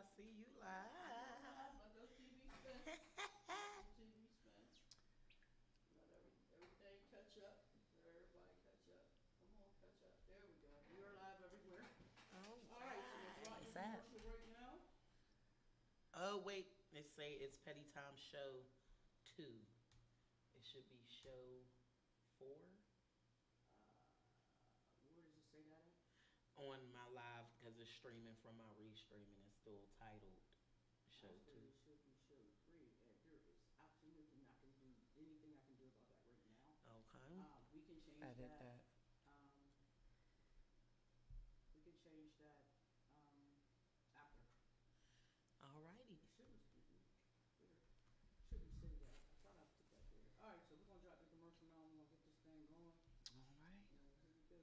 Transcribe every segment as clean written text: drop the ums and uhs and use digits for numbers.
I see you I go live. live. Let those TV spin. Let the TV spin. Let everything catch up. Let everybody catch up. Come on, catch up. There we go. We are live everywhere. All All right, so we're right. starting What's the up? commercial right now. Oh wait, they say it's Petty Time Show 2. It should be Show 4 Where does it say that at? on my live because it's streaming from my restreaming. It's still titled Show Actually, 2. it should be show 3, and there is absolutely not going to do anything I can do about that right now. Okay. We can change Edit that. that. Um, we can change that after. Alrighty. It shouldn't be there. Should be sitting there. I thought I put that there. All right, so we're gonna drop the commercial now. We're gonna get this thing going. All right. Here we go.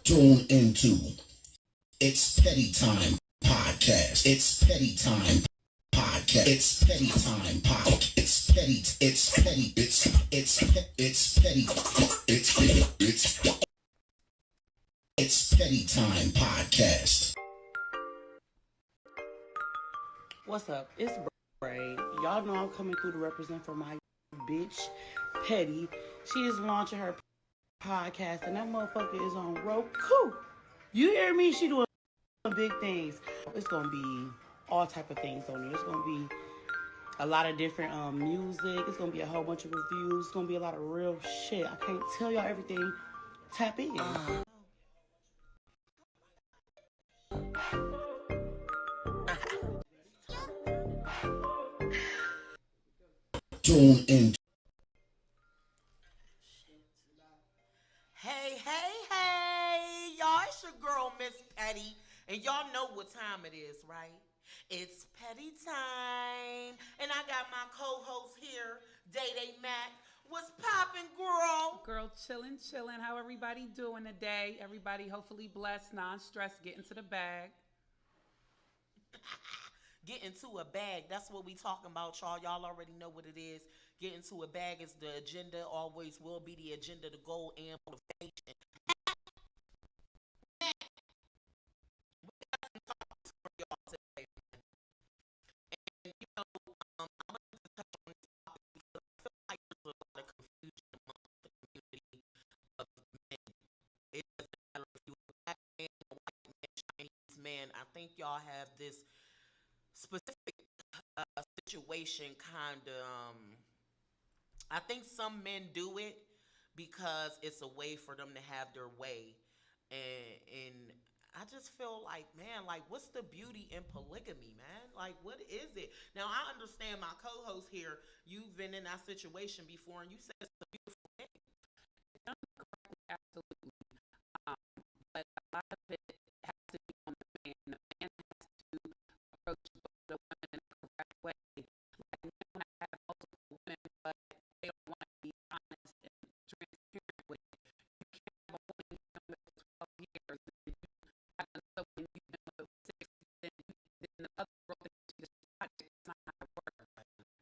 Tune into It's Petty Time Podcast. It's Petty Time Podcast. It's Petty Time Podcast. It's petty. It's petty. It's petty. It's Petty Time Podcast. What's up? It's Bray. Y'all know I'm coming through to represent for my bitch, Petty. She is launching her podcast, and that motherfucker is on Roku. You hear me? She doing big things. It's gonna be all type of things on there. It's gonna be a lot of different music. It's gonna be a whole bunch of reviews. It's gonna be a lot of real shit. I can't tell y'all everything. Tap in. Tune in. Hey, hey, hey. Y'all, it's your girl, Miss Petty. And y'all know what time it is, right? It's Petty time. And I got my co-host here, Day Day Mac. What's poppin', girl? Girl, chillin'. How everybody doing today? Everybody hopefully blessed, non-stressed, get into the bag. Get into a bag. That's what we talking about, y'all. Y'all already know what it is. Get into a bag is the agenda. Always will be the agenda, the goal, and motivation. For y'all today. And you know, I wanted to touch on this topic because I feel like there's a lot of confusion amongst the community of men. It doesn't matter if you're a black man, a white man, Chinese man. I think y'all have this specific situation kind of. I think some men do it because it's a way for them to have their way, and I just feel like, man, like, what's the beauty in polygamy, man? Like, what is it? Now, I understand my co-host here. You've been in that situation before, and you said it's a beautiful thing. Done correctly, absolutely. Um, but a lot of it has to be on the man. The man has to approach the woman in the correct way. Like, men want to have multiple women, but they don't want to be honest and transparent with it. You can't have a woman you've been with for 12 years, and you have another woman you've been with for 6, then the other girl that you just project. It's not how it works.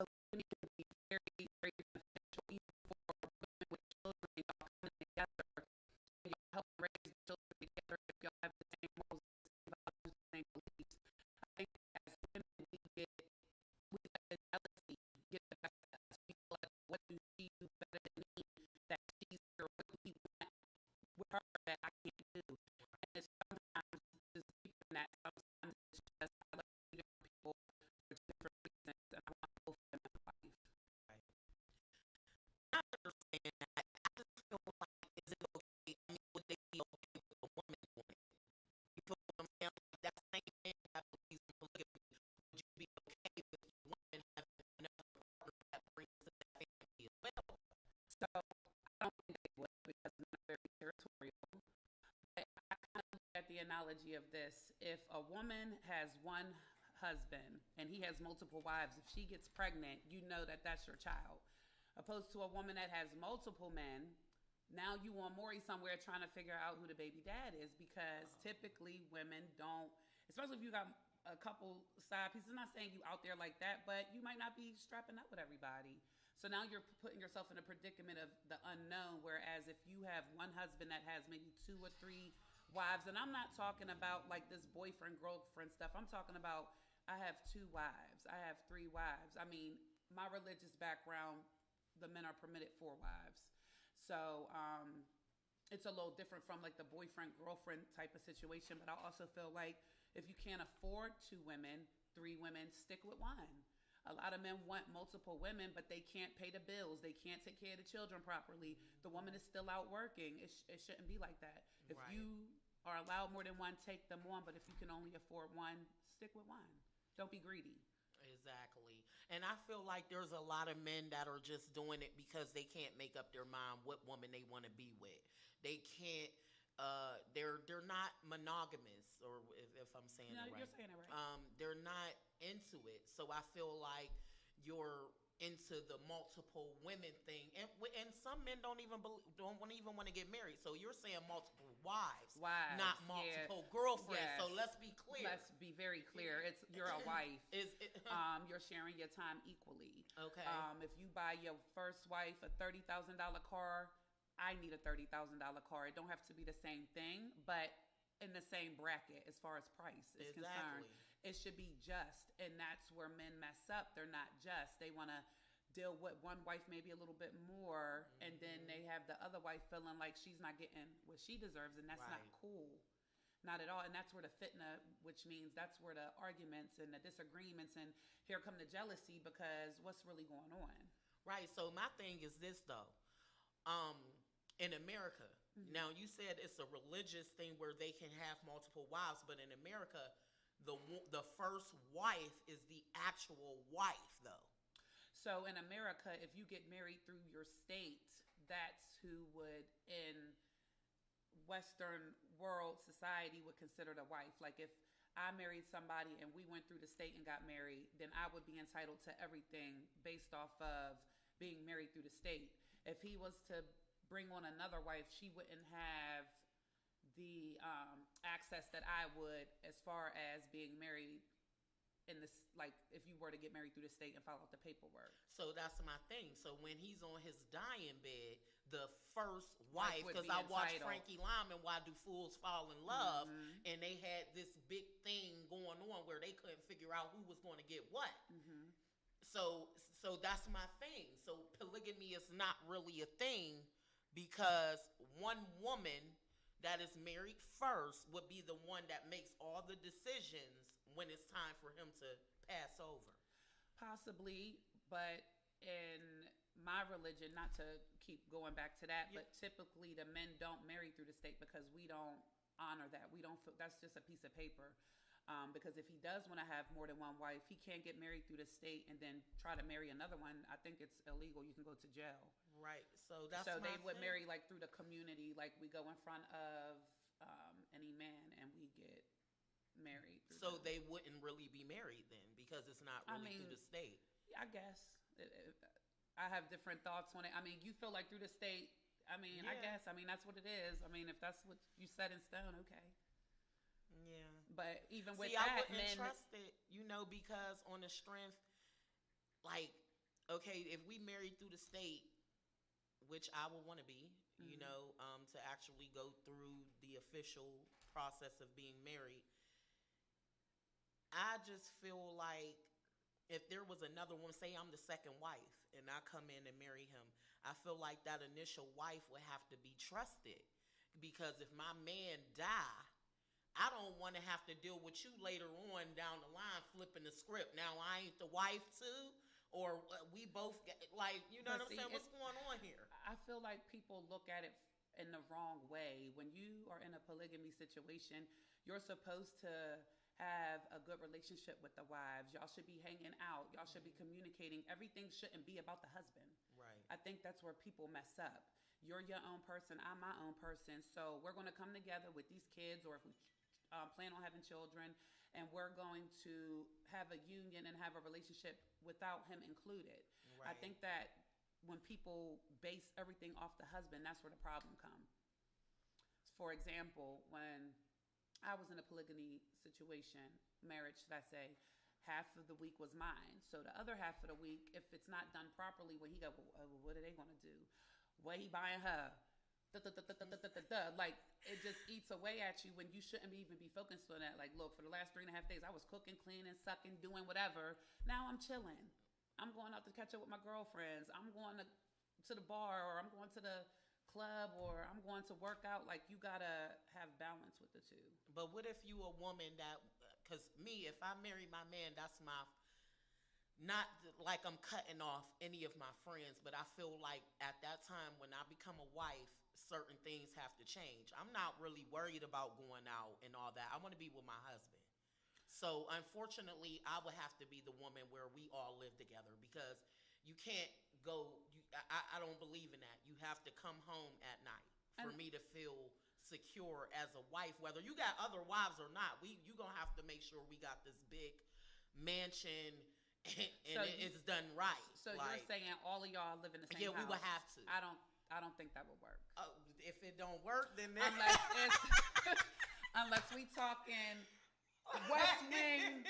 So it can be very, very beneficial, even for women with children. Y'all coming together, and y'all helping raise children together if y'all have the same morals, the same values, the same beliefs. I think as women, we let the jealousy get the best of us. We feel like, what do she do better than me? That she's here, what do we want with her that I can't do? And it's sometimes just deeper than that. Sometimes it's just I love different people for different reasons, and I want both of them in my life. I understand that. I just feel like, is it okay? I mean, would they be okay with a woman doing it? You feel what I'm saying? Like, that same man that believes in polygamy, would you be okay with the woman having another partner that brings to that family as well? So I don't think they would because I'm not very territorial. But I kind of look at the analogy of this. If a woman has one husband and he has multiple wives, if she gets pregnant, you know that that's your child. Opposed to a woman that has multiple men, now you on Maury somewhere trying to figure out who the baby dad is because typically women don't, especially if you got a couple side pieces. I'm not saying you out there like that, but you might not be strapping up with everybody. So now you're putting yourself in a predicament of the unknown. Whereas if you have one husband that has maybe two or three wives, and I'm not talking about like this boyfriend girlfriend stuff. I'm talking about I have 2 wives. I have 3 wives. I mean, my religious background, the men are permitted 4 wives. So, it's a little different from like the boyfriend girlfriend type of situation, but I also feel like if you can't afford 2 women, 3 women, stick with one. A lot of men want multiple women, but they can't pay the bills. They can't take care of the children properly. The woman is still out working. It shouldn't be like that. If Right. you are allowed more than one, take them on. But if you can only afford one, stick with one. Don't be greedy. Exactly. And I feel like there's a lot of men that are just doing it because they can't make up their mind what woman they want to be with. They can't they're not monogamous, or if I'm saying No, it right. you're saying it right. They're not into it. So I feel like you're into the multiple women thing, and some men don't even want to get married. So you're saying multiple wives, Wives, not multiple girlfriends. So Yes. let's be clear. Let's be very clear. It's you're a wife. Is it, You're sharing your time equally. Okay. If you buy your first wife a $30,000 car, I need a $30,000 car. It don't have to be the same thing, but in the same bracket as far as price is concerned. Exactly. It should be just, and that's where men mess up. They're not just. They want to deal with one wife maybe a little bit more, and then they have the other wife feeling like she's not getting what she deserves, and that's not Right. cool. Not at all. And that's where the fitna, which means that's where the arguments and the disagreements, and here come the jealousy, because what's really going on? Right. So my thing is this though. In America, now you said it's a religious thing where they can have multiple wives, but in America, the first wife is the actual wife though. So in America, if you get married through your state, that's who would, in Western world society, would consider the wife. Like if I married somebody and we went through the state and got married, then I would be entitled to everything based off of being married through the state. If he was to bring on another wife, she wouldn't have the access that I would, as far as being married in this, like if you were to get married through the state and file out the paperwork. So that's my thing. So when he's on his dying bed, the first wife, would because be I watched entitled. Frankie Lyman, Why Do Fools Fall in Love, and they had this big thing going on where they couldn't figure out who was going to get what. So that's my thing. So polygamy is not really a thing, because one woman that is married first would be the one that makes all the decisions when it's time for him to pass over. Possibly, but in my religion, not to keep going back to that, but typically the men don't marry through the state because we don't honor that. We don't feel that's just a piece of paper. Because if he does want to have more than one wife, he can't get married through the state and then try to marry another one. I think it's illegal. You can go to jail. Right. So that's So my they would thing. marry like through the community, like we go in front of any man and we get married. Through So them. they wouldn't really be married then, because it's not I really mean, through the state. I guess I have different thoughts on it. I mean, you feel like through the state. I mean, I Yeah. guess. I mean, that's what it is. I mean, if that's what you set in stone, okay. Yeah. But even with See, I that, wouldn't men. trust it, because on the strength, like, okay, if we married through the state, which I would want to be, to actually go through the official process of being married, I just feel like if there was another woman, say I'm the second wife, and I come in and marry him, I feel like that initial wife would have to be trusted, because if my man die, I don't want to have to deal with you later on down the line flipping the script. Now I ain't the wife too, or we both get, like, you know But what I'm see, saying? What's going on here? I feel like people look at it in the wrong way. When you are in a polygamy situation, you're supposed to have a good relationship with the wives. Y'all should be hanging out. Y'all should be communicating. Everything shouldn't be about the husband. Right. I think that's where people mess up. You're your own person. I'm my own person. So we're going to come together with these kids, or if we plan on having children, and we're going to have a union and have a relationship without him included. I Right. think that when people base everything off the husband, that's where the problem comes. For example, when I was in a polygamy situation, marriage, should I say, half of the week was mine. So the other half of the week, if it's not done properly, when he go, well, what are they going to do? What he buying her? Like, it just eats away at you when you shouldn't even be focused on that. Like, look, for the last 3.5 days, I was cooking, cleaning, sucking, doing whatever. Now I'm chilling. I'm going out to catch up with my girlfriends. I'm going to the bar, or I'm going to the club, or I'm going to work out. Like, you gotta have balance with the two. But what if you a woman that, because me, if I marry my man, that's my, not like I'm cutting off any of my friends, but I feel like at that time when I become a wife, certain things have to change. I'm not really worried about going out and all that. I want to be with my husband. So unfortunately, I would have to be the woman where we all live together, because you can't go, I don't believe in that. You have to come home at night for me to feel secure as a wife, whether you got other wives or not. You gonna have to make sure we got this big mansion and it's done right. So like, you're saying all of y'all live in the same house? Yeah, we would have to. I don't think that would work. If it don't work, then unless we talking West wing,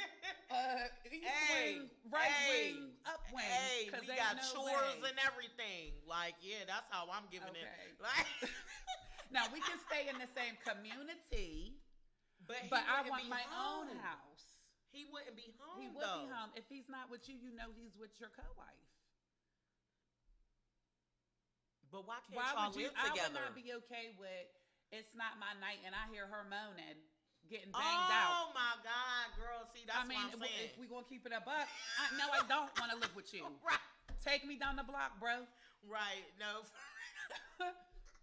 East wing, right wing, up wing. Hey, we got chores and everything. Like, yeah, that's how I'm giving it. Like, now we can stay in the same community, but I want my own house. He wouldn't be home. He would be home. If he's not with you, you know he's with your co-wife. But why can't y'all live together? I would not be okay with it's not my night and I hear her moaning, getting banged out. Oh my God, girl. See, that's what I'm saying. If we gonna keep it a buck, I don't want to live with you. Right. Take me down the block, bro. Right. No.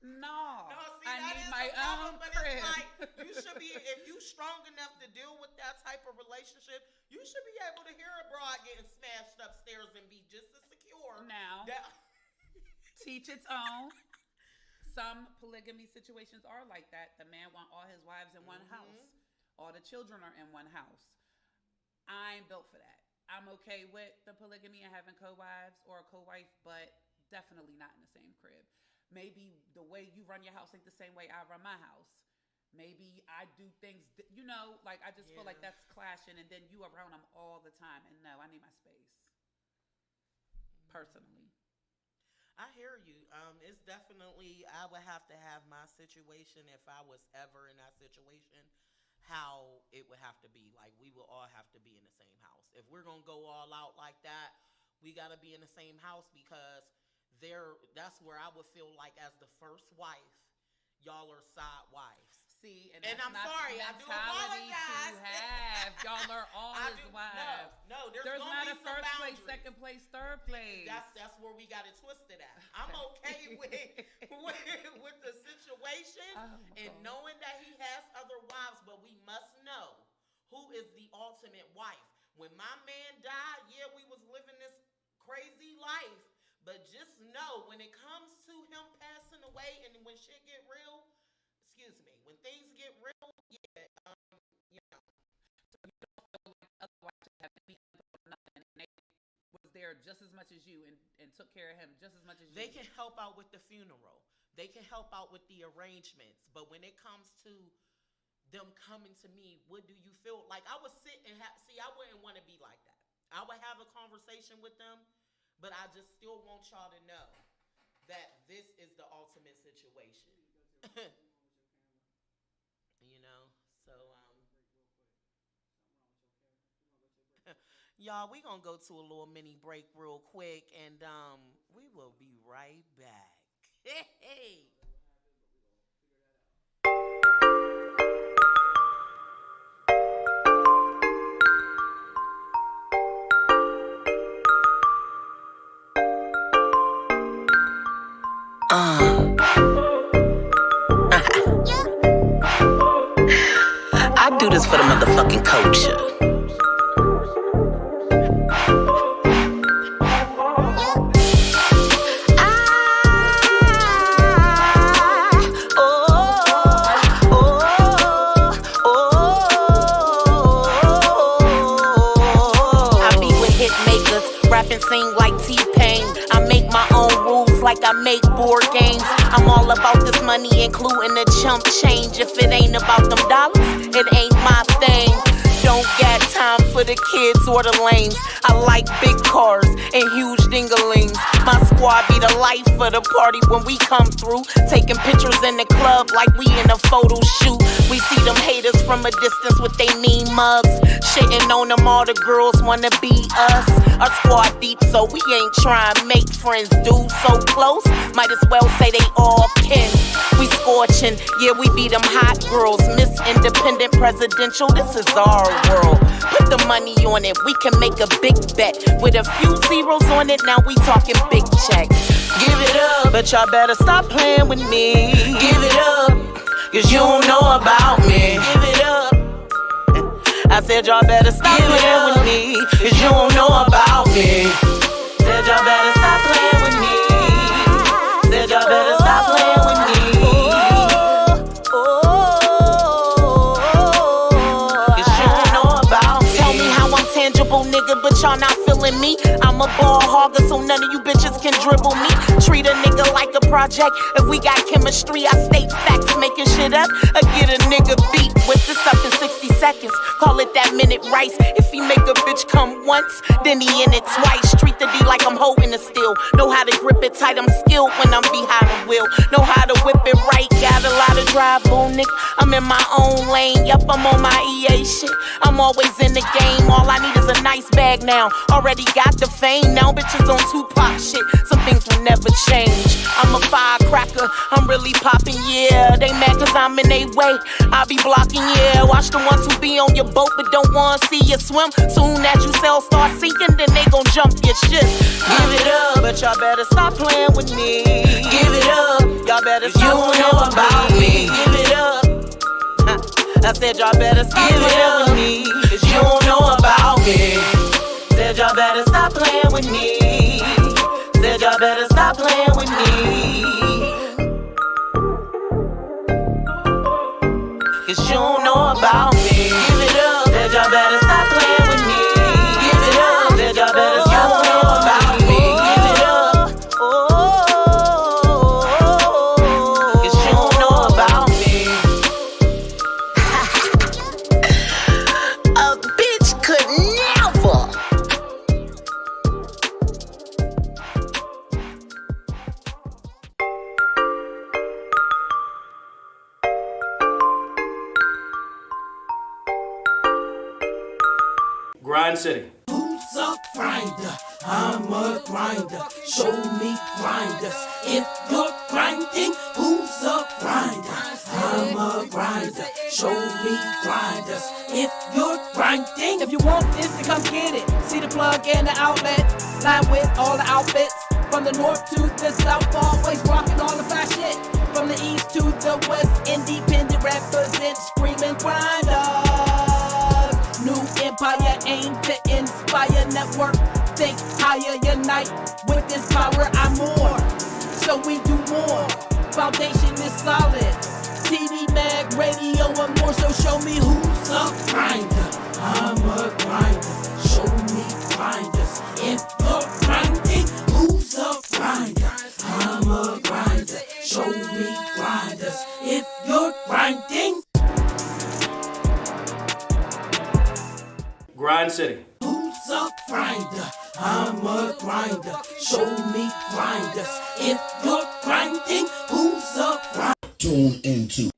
No, see, I need my own crib. It's like, you should be, if you strong enough to deal with that type of relationship, you should be able to hear a broad getting smashed upstairs and be just as secure. Now, teach its own. Some polygamy situations are like that. The man want all his wives in one house. All the children are in one house. I ain't built for that. I'm okay with the polygamy and having co-wives or a co-wife, but definitely not in the same crib. Maybe the way you run your house ain't the same way I run my house. Maybe I do things, like I just feel like that's clashing, and then you around them all the time. And no, I need my space. Personally. I hear you. It's definitely, I would have to have my situation, if I was ever in that situation, how it would have to be. Like, we will all have to be in the same house. If we're going to go all out like that, we got to be in the same house, because that's where I would feel like, as the first wife, y'all are side wives. See, and I'm sorry, I do apologize. Y'all are all his wives. No, there's not a first place, second place, third place. That's where we got it twisted at. I'm okay with the situation and knowing that he has other wives, but we must know who is the ultimate wife. When my man died, we was living this crazy life. But just know, when it comes to him passing away and when shit get real, when things get real, So you don't feel like otherwise have any input or nothing, and they was there just as much as you and took care of him just as much as you. They can help out with the funeral. They can help out with the arrangements. But when it comes to them coming to me, what do you feel? Like, I would sit and I wouldn't want to be like that. I would have a conversation with them. But I just still want y'all to know that this is the ultimate situation. So y'all, we gonna go to a little mini break real quick, and we will be right back. Hey. I do this for the motherfucking culture. I be with hit makers, rap and sing like T-Pain. I make my own rules like I make board games. I'm all about this money, including the chump change. If it ain't about them dollars, it ain't my thing. Don't got time for for the kids or the lames. I like big cars and huge dinglings. My squad be the life of the party when we come through. Taking pictures in the club like we in a photo shoot. We see them haters from a distance with they mean mugs. Shitting on them, all the girls wanna be us. Our squad deep, so we ain't trying to make friends. Dudes so close, might as well say they all kin. We scorching, yeah, we be them hot girls. Miss Independent Presidential, this is our world. Put the money on it, we can make a big bet. With a few zeros on it, now we talking big checks. Give it up, but y'all better stop playing with me. Give it up, cause you don't know about me. Give it up. I said y'all better stop playing with me, cause you don't know about me. Said y'all better stop playing with me. Said y'all better stop playing with me. Cause you don't know about me. Tell me how I'm tangible, nigga, but y'all not feeling me. I'm a ball hogger, so none of you bitches can dribble me. Treat a nigga like a project. If we got chemistry, I state facts, making shit up. I get a nigga beat with this up in 60 seconds. Call it that minute rice. If he make a bitch come once, then he in it twice. Treat the D like I'm holding it still. Know how to grip it tight, I'm skilled when I'm behind the wheel. Know how to whip it right, got a lot of drive, boom, nigga. I'm in my own lane, yup, I'm on my EA shit. I'm always in the game, all I need is a nice bag now. Already got the fame, now bitches on Tupac shit. Some things will never change. I'm a firecracker, I'm really popping, yeah. They mad cause I'm in they way, I be blocking, yeah. Watch the ones who be on your boat but don't wanna see you swim. Soon as you sail start sinking, then they gon' jump your shit. Give it up, but y'all better stop playing with me. Give it up, y'all better stop. You don't know about me. Give it up. I said y'all better stop playing with me, cause you don't know about me. Said y'all better stop playing with me. Said y'all better stop playing with me. Cause you don't know about me. Give it up. Said y'all better stop playing with me. Give it up. Said y'all better stop playing about me. Give it up. Cause you don't know about me. A bitch could never. Grind City. Who's a grinder? I'm a grinder. Show me grinders. If you're grinding, who's a grinder? I'm a grinder. Show me grinders. If you're grinding, If you want this, then come get it. See the plug and the outlet. Line with all the outfits. From the north to the south, always rocking all the fly shit. From the east to the west, independent represent, screaming grinders. New empire aim to inspire network. Think higher, unite with this power. I'm more, so we do more. Foundation is solid. TV, mag, radio, and more. So show me who's a grinder. I'm a grinder. Show me grinders. If you're grinding, who's a grinder? I'm a grinder. Show me grinders. If you're grinding, Grind City. who's a grinder? I'm a grinder. Show me grinders. If you're grinding, who's a grinder? Tune into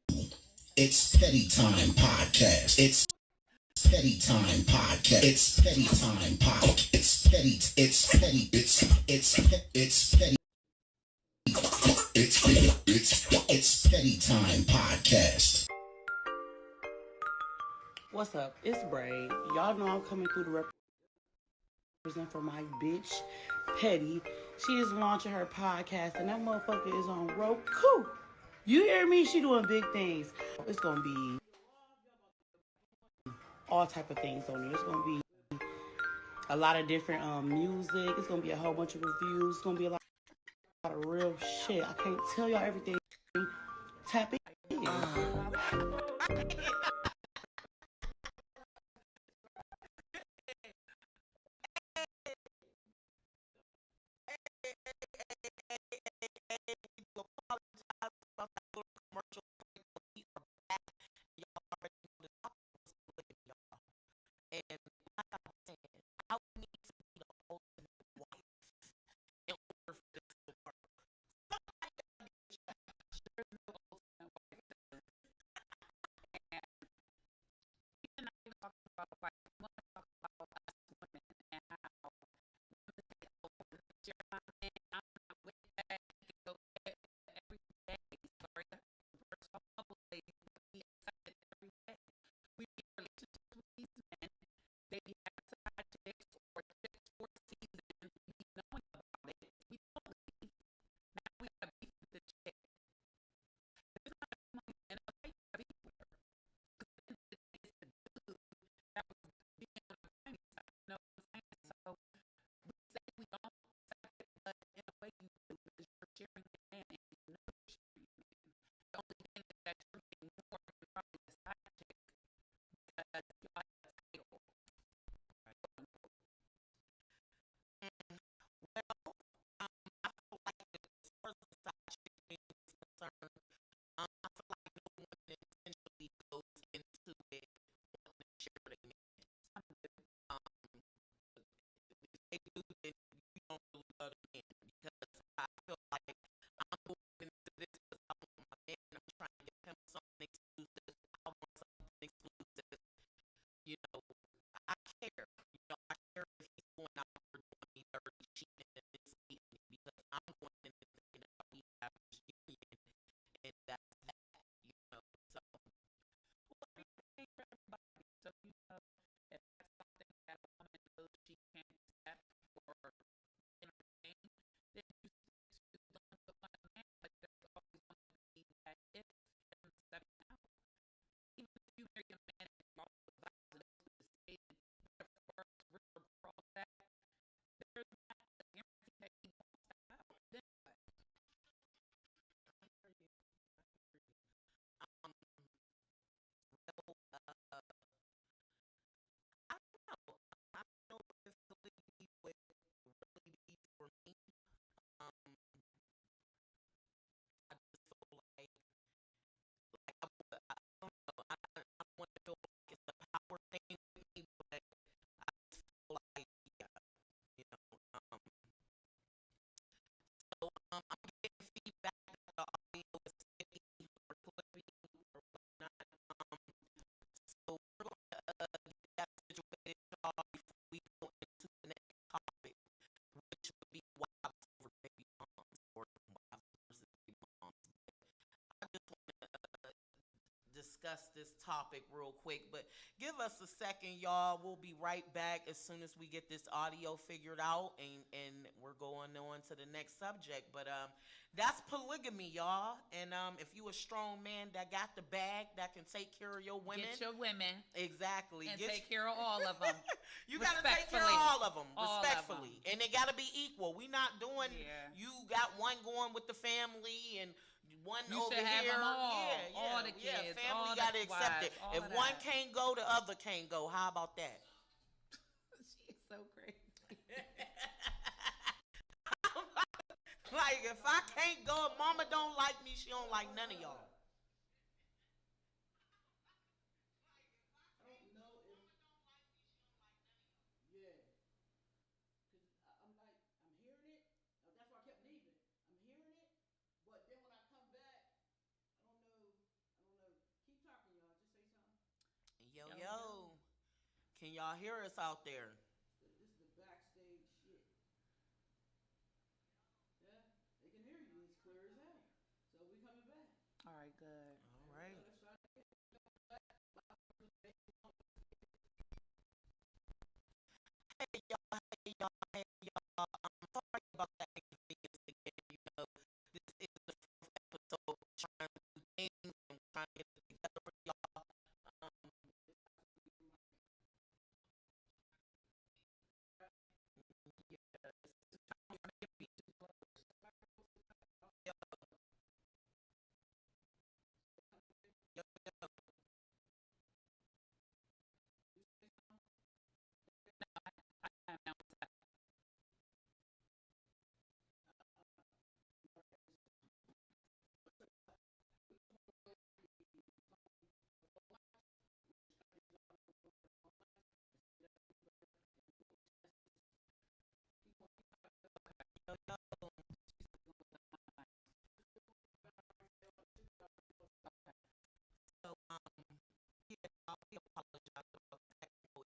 It's Petty Time Podcast. It's Petty Time Podcast. It's Petty Time Podcast. It's petty. It's petty. It's petty. It's Petty Time Podcast. What's up? It's Braid. Y'all know I'm coming through to represent for my bitch, Petty. She is launching her podcast, and that motherfucker is on Roku. You hear me? She doing big things. It's gonna be all type of things on it. It's gonna be a lot of different music. It's gonna be a whole bunch of reviews. It's gonna be a lot of real shit. I can't tell y'all everything. Tap in. And like I about, like, I want to talk about us women and how women say, oh, you're my man, I'm not with that. You can go get every day. Sorry, that's the first couple ladies, but we accept it every day. We be in relationships with these men. They be having side chicks or chicks for the season. We be knowing about it. We don't leave. Now we got beef with the chick. It's not a money and a fight everywhere. Because at the end of the day, it's the dude that was being on the money side. You know what I'm saying? So we say we don't accept it, but in a way you do because you're sharing your man and you know you're sharing your man. The only thing is that you're getting more than probably the side chick because you like the title. Well, I feel like as far as the side chick thing is concerned, I feel like no one intentionally goes into it wanting to share their man. If they do, then you don't really love the man because I feel like I'm going into this because I want my man. I'm trying to get him something exclusive. I want something exclusive. You know, I care. You know, I care if he's going out there doing me dirty, cheating, and misleading me because I'm going in and thinking that we have this union, and that's that. You know, so Well, everything ain't for everybody. So, you know, if that's something that a woman knows she can't accept or entertain, then you stick to don't put one man, but there's always going to be that if him stepping out. Even if you marry a man and all the vows and it's the state and the first river all that, there's not a guarantee that he won't step out. Then what? I hear you. I hear you. Um, well, I don't know. I don't know if polygamy would really be for me. Um, I just feel like I don't know. I want to feel like it's a power thing with me, but I just feel like, yeah, you know. I'm getting feedback that the audio is sticky or clippy or whatnot. So we're going to get that situated, y'all, before we go into the next topic, which would be wives over baby moms or wives versus baby moms. I just want to discuss this topic real quick, but give us a second, y'all. We'll be right back as soon as we get this audio figured out, and we're going on to the next subject. But that's polygamy, y'all. And if you a strong man that got the bag that can take care of your women, Get your women exactly, and get take care of all of them. you gotta take care of Respectfully. all of them All of respectfully, and it gotta be equal. We not doing. Yeah. You got one going with the family and one You over should have here. them all. Yeah, All the yeah. kids, Family all gotta the accept it. wives, all If of one that. can't go, the other can't go. How about that? She's so crazy. Like if I can't go, if mama don't like me, she don't like none of y'all. I don't know if. Yeah. Cause I'm like, I'm hearing it. That's why I kept leaving. I'm hearing it, but then when I come back, I don't know. I don't know. Keep talking, y'all. Just say something. Yo. Can y'all hear us out there? This is the backstage shit. Yeah, they can hear you. It's clear as hell. So we coming back. All right, good. All right. Let's try again. Hey y'all, hey y'all, hey y'all. I'm sorry about that inconvenience again. You know, this is the fourth episode. We're trying to do things and we're trying to get it together for y'all. Yo, yo. So, yeah, we apologize about the technical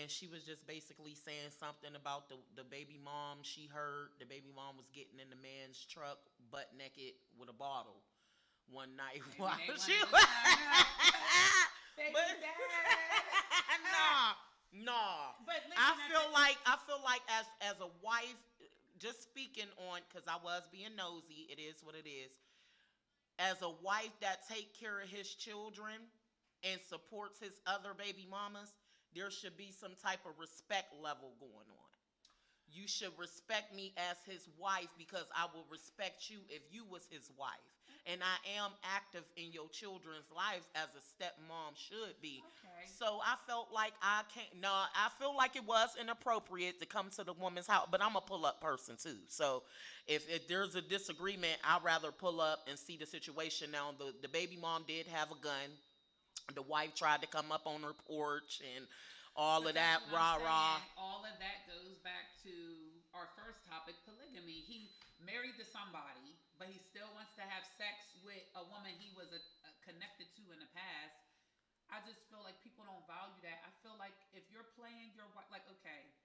and she was just basically saying something about the baby mom. She heard the baby mom was getting in the man's truck butt naked with a bottle one night while she was. Nah. But listen, I feel like as a wife, just speaking on, because I was being nosy. It is what it is. As a wife that take care of his children and supports his other baby mamas, there should be some type of respect level going on. You should respect me as his wife because I will respect you if you was his wife. And I am active in your children's lives as a stepmom should be. Okay. So I felt like I feel like it was inappropriate to come to the woman's house, but I'm a pull-up person too. So if there's a disagreement, I'd rather pull up and see the situation. Now, the baby mom did have a gun. The wife tried to come up on her porch and all of that, rah-rah. All of that goes back to our first topic, polygamy. He married to somebody, but he still wants to have sex with a woman he was connected to in the past. I just feel like people don't value that. I feel like if you're playing your wife, like, okay,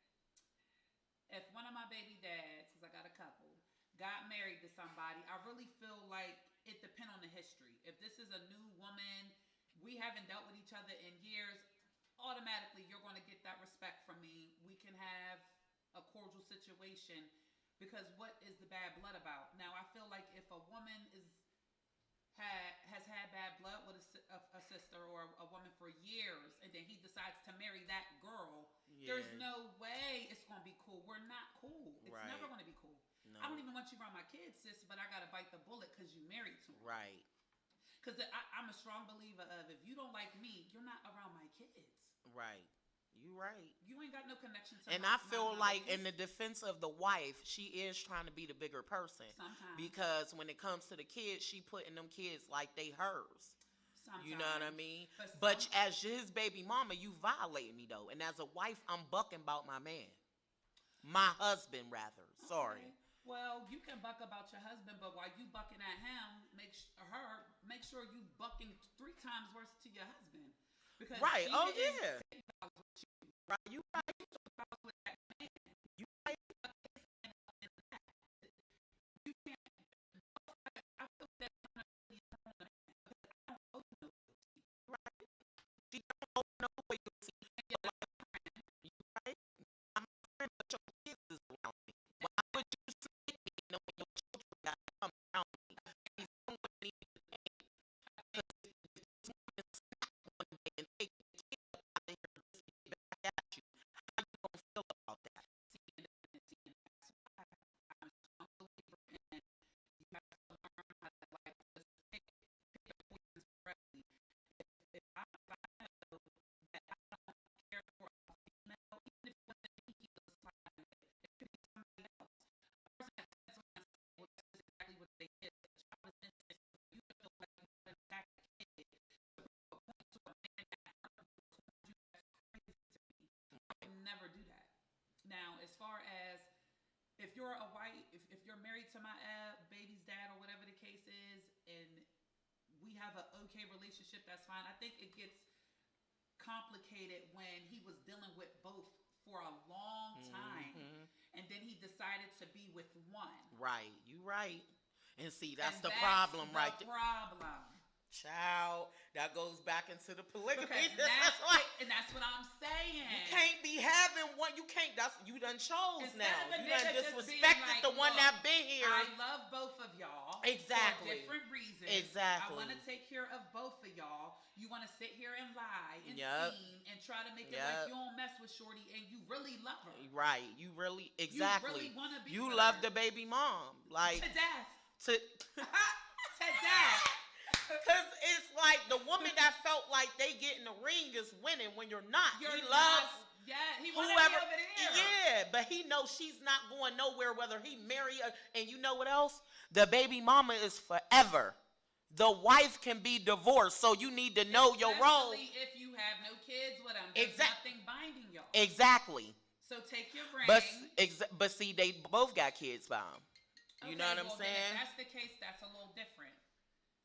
if one of my baby dads, because I got a couple, got married to somebody, I really feel like it depends on the history. If this is a new woman, we haven't dealt with each other in years, automatically you're going to get that respect from me. We can have a cordial situation because what is the bad blood about? Now, I feel like if a woman has had bad blood with a sister or a woman for years and then he decides to marry that girl, there's no way it's going to be cool. We're not cool. It's never going to be cool. No. I don't even want you around my kids, sis, but I got to bite the bullet because you married to me. Right. Because I'm a strong believer of if you don't like me, you're not around my kids. Right. You right. You ain't got no connection to and I feel like in the defense of the wife, she is trying to be the bigger person. Sometimes. Because when it comes to the kids, she putting them kids like they hers. Sometimes. You know what I mean? But as his baby mama, you violate me though. And as a wife, I'm bucking about my man. My husband, rather. Sorry. Okay. Well, you can buck about your husband, but while you bucking at him, make sure you bucking 3 times worse to your husband. Because right. Oh yeah. Right. You right. You right. You can't. I feel that I don't owe no loyalty. Right. She don't owe no loyalty. You right. I'm a friend, but your kids is around me. Why would you say me when your children got to come around me? He's going to need to think. Because if this woman snap one day and take the kid up out of here and get back at you, how you going to feel about that? And that's why I'm a strong believer in you have to learn how to like just pick your poisons correctly. If I know that I don't care for a female, even if it wasn't me, he was fine with it. It could be somebody else. A person that says when I say, well, that's exactly what they did. A child is innocent. You feel like you can attack a kid to prove a point to a man that hurt you, told you that's crazy to me. I would never do that. Now, as far as if you're a white, if you're married to my baby's dad or whatever the case is, and we have an okay relationship, that's fine. I think it gets complicated when he was dealing with both for a long time, and then he decided to be with one. Right. You right. And see, that's the problem right there. Problem. Child, that goes back into the polygamy. That's what I'm saying. You can't be having one. You can't. You done chose Instead now. of a You done nigga just being disrespected like, the one look, that been here. I love both of y'all. Exactly. For different reasons. Exactly. I want to take care of both of y'all. You want to sit here and lie and scheme and try to make it like you don't mess with Shorty and you really love her. Right. You really, exactly. You really want to be You with love her. the baby mom. Like. To death. To death. Because it's like the woman that felt like they get in the ring is winning when you're not. He loves he whoever. Over there. Yeah, but he knows she's not going nowhere whether he marry her. And you know what else? The baby mama is forever. The wife can be divorced, so you need to know your role. Especially if you have no kids with them. There's nothing binding y'all. Exactly. So take your ring. But see, they both got kids by them. You know what I'm saying? If that's the case, that's a little different.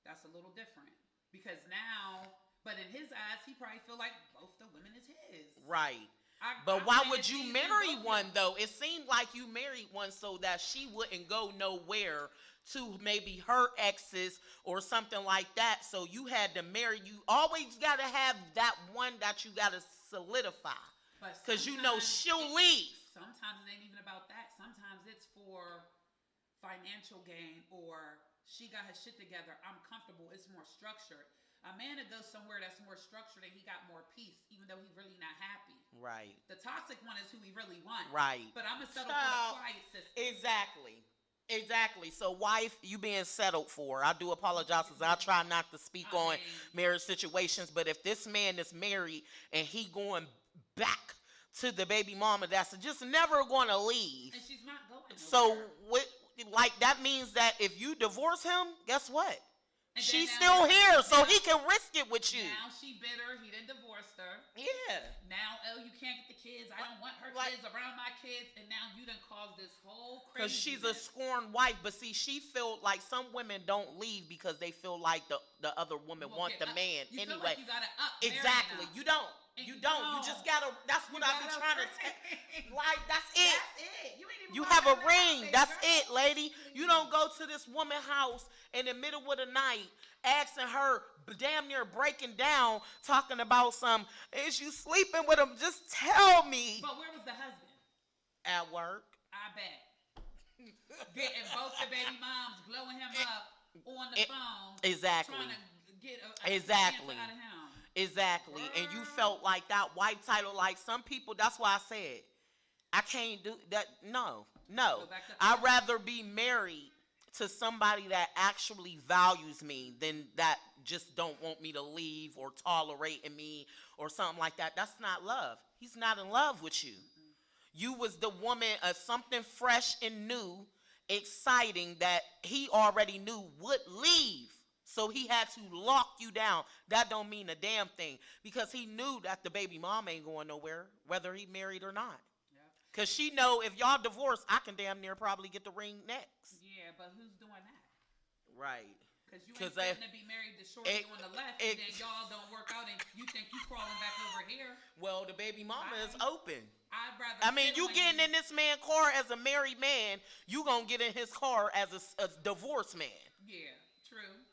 That's a little different. Because now, but in his eyes, he probably feel like both the women is his. Right. But I'm why saying would it's you easy marry both one ways. though? It seemed like you married one so that she wouldn't go nowhere to maybe her exes or something like that. So you had to marry. You always got to have that one that you got to solidify. But Because you know sometimes she'll leave. Sometimes it ain't even about that. Sometimes it's for financial gain, or she got her shit together. I'm comfortable. It's more structured. A man that goes somewhere that's more structured and he got more peace, even though he really not happy. Right. The toxic one is who he really wants. Right. But I'm gonna settle Child, for the quiet sister. Exactly. Exactly. So, wife, you being settled for. I do apologize because I try not to speak on marriage situations. But if this man is married and he going back to the baby mama that's just never going to leave. And she's not going nowhere. So, like that means that if you divorce him, guess what? And She's now- still here, so now- he can risk it with you. Now she bitter. He done divorced her. Yeah. Now, oh, you can't get the kids. I don't want her Like- kids around my kids. And now you done caused this whole crazy. Because she's a scorned wife, but see, she feel like some women don't leave because they feel like the other woman Well, want get the up. man You feel anyway. like you gotta up marry Exactly. now. You don't. And You you don't. You don't. just gotta. That's what You I be gotta trying to pray. tell. Like that's it. That's it. You ain't even You gotta have a marry ring. baby That's girl. it, lady. You don't go to this woman's house in the middle of the night asking her damn near breaking down, talking about is you sleeping with him? Just tell me. But where was the husband? At work. I bet. Getting both the baby moms, blowing him up on the phone. Exactly. Trying to get a Exactly. answer out of him. Exactly. And you felt like that white title, like some people, that's why I said, I can't do that. No. Go back to- I'd rather be married to somebody that actually values me than that just don't want me to leave or tolerating me or something like that. That's not love. He's not in love with you. You was the woman of something fresh and new, exciting that he already knew would leave. So he had to lock you down. That don't mean a damn thing because he knew that the baby mom ain't going nowhere, whether he married or not. Yep. Because she know if y'all divorce, I can damn near probably get the ring next. Yeah, but who's doing that? Right. Because you ain't fitting to be married to Shorty on the left, and then y'all don't work out, and you think you crawling back over here. Well, the baby mama is Right. open. I'd rather. I mean, sit you on getting in this man's car as a married man, you gonna get in his car as a divorced man. Yeah, true.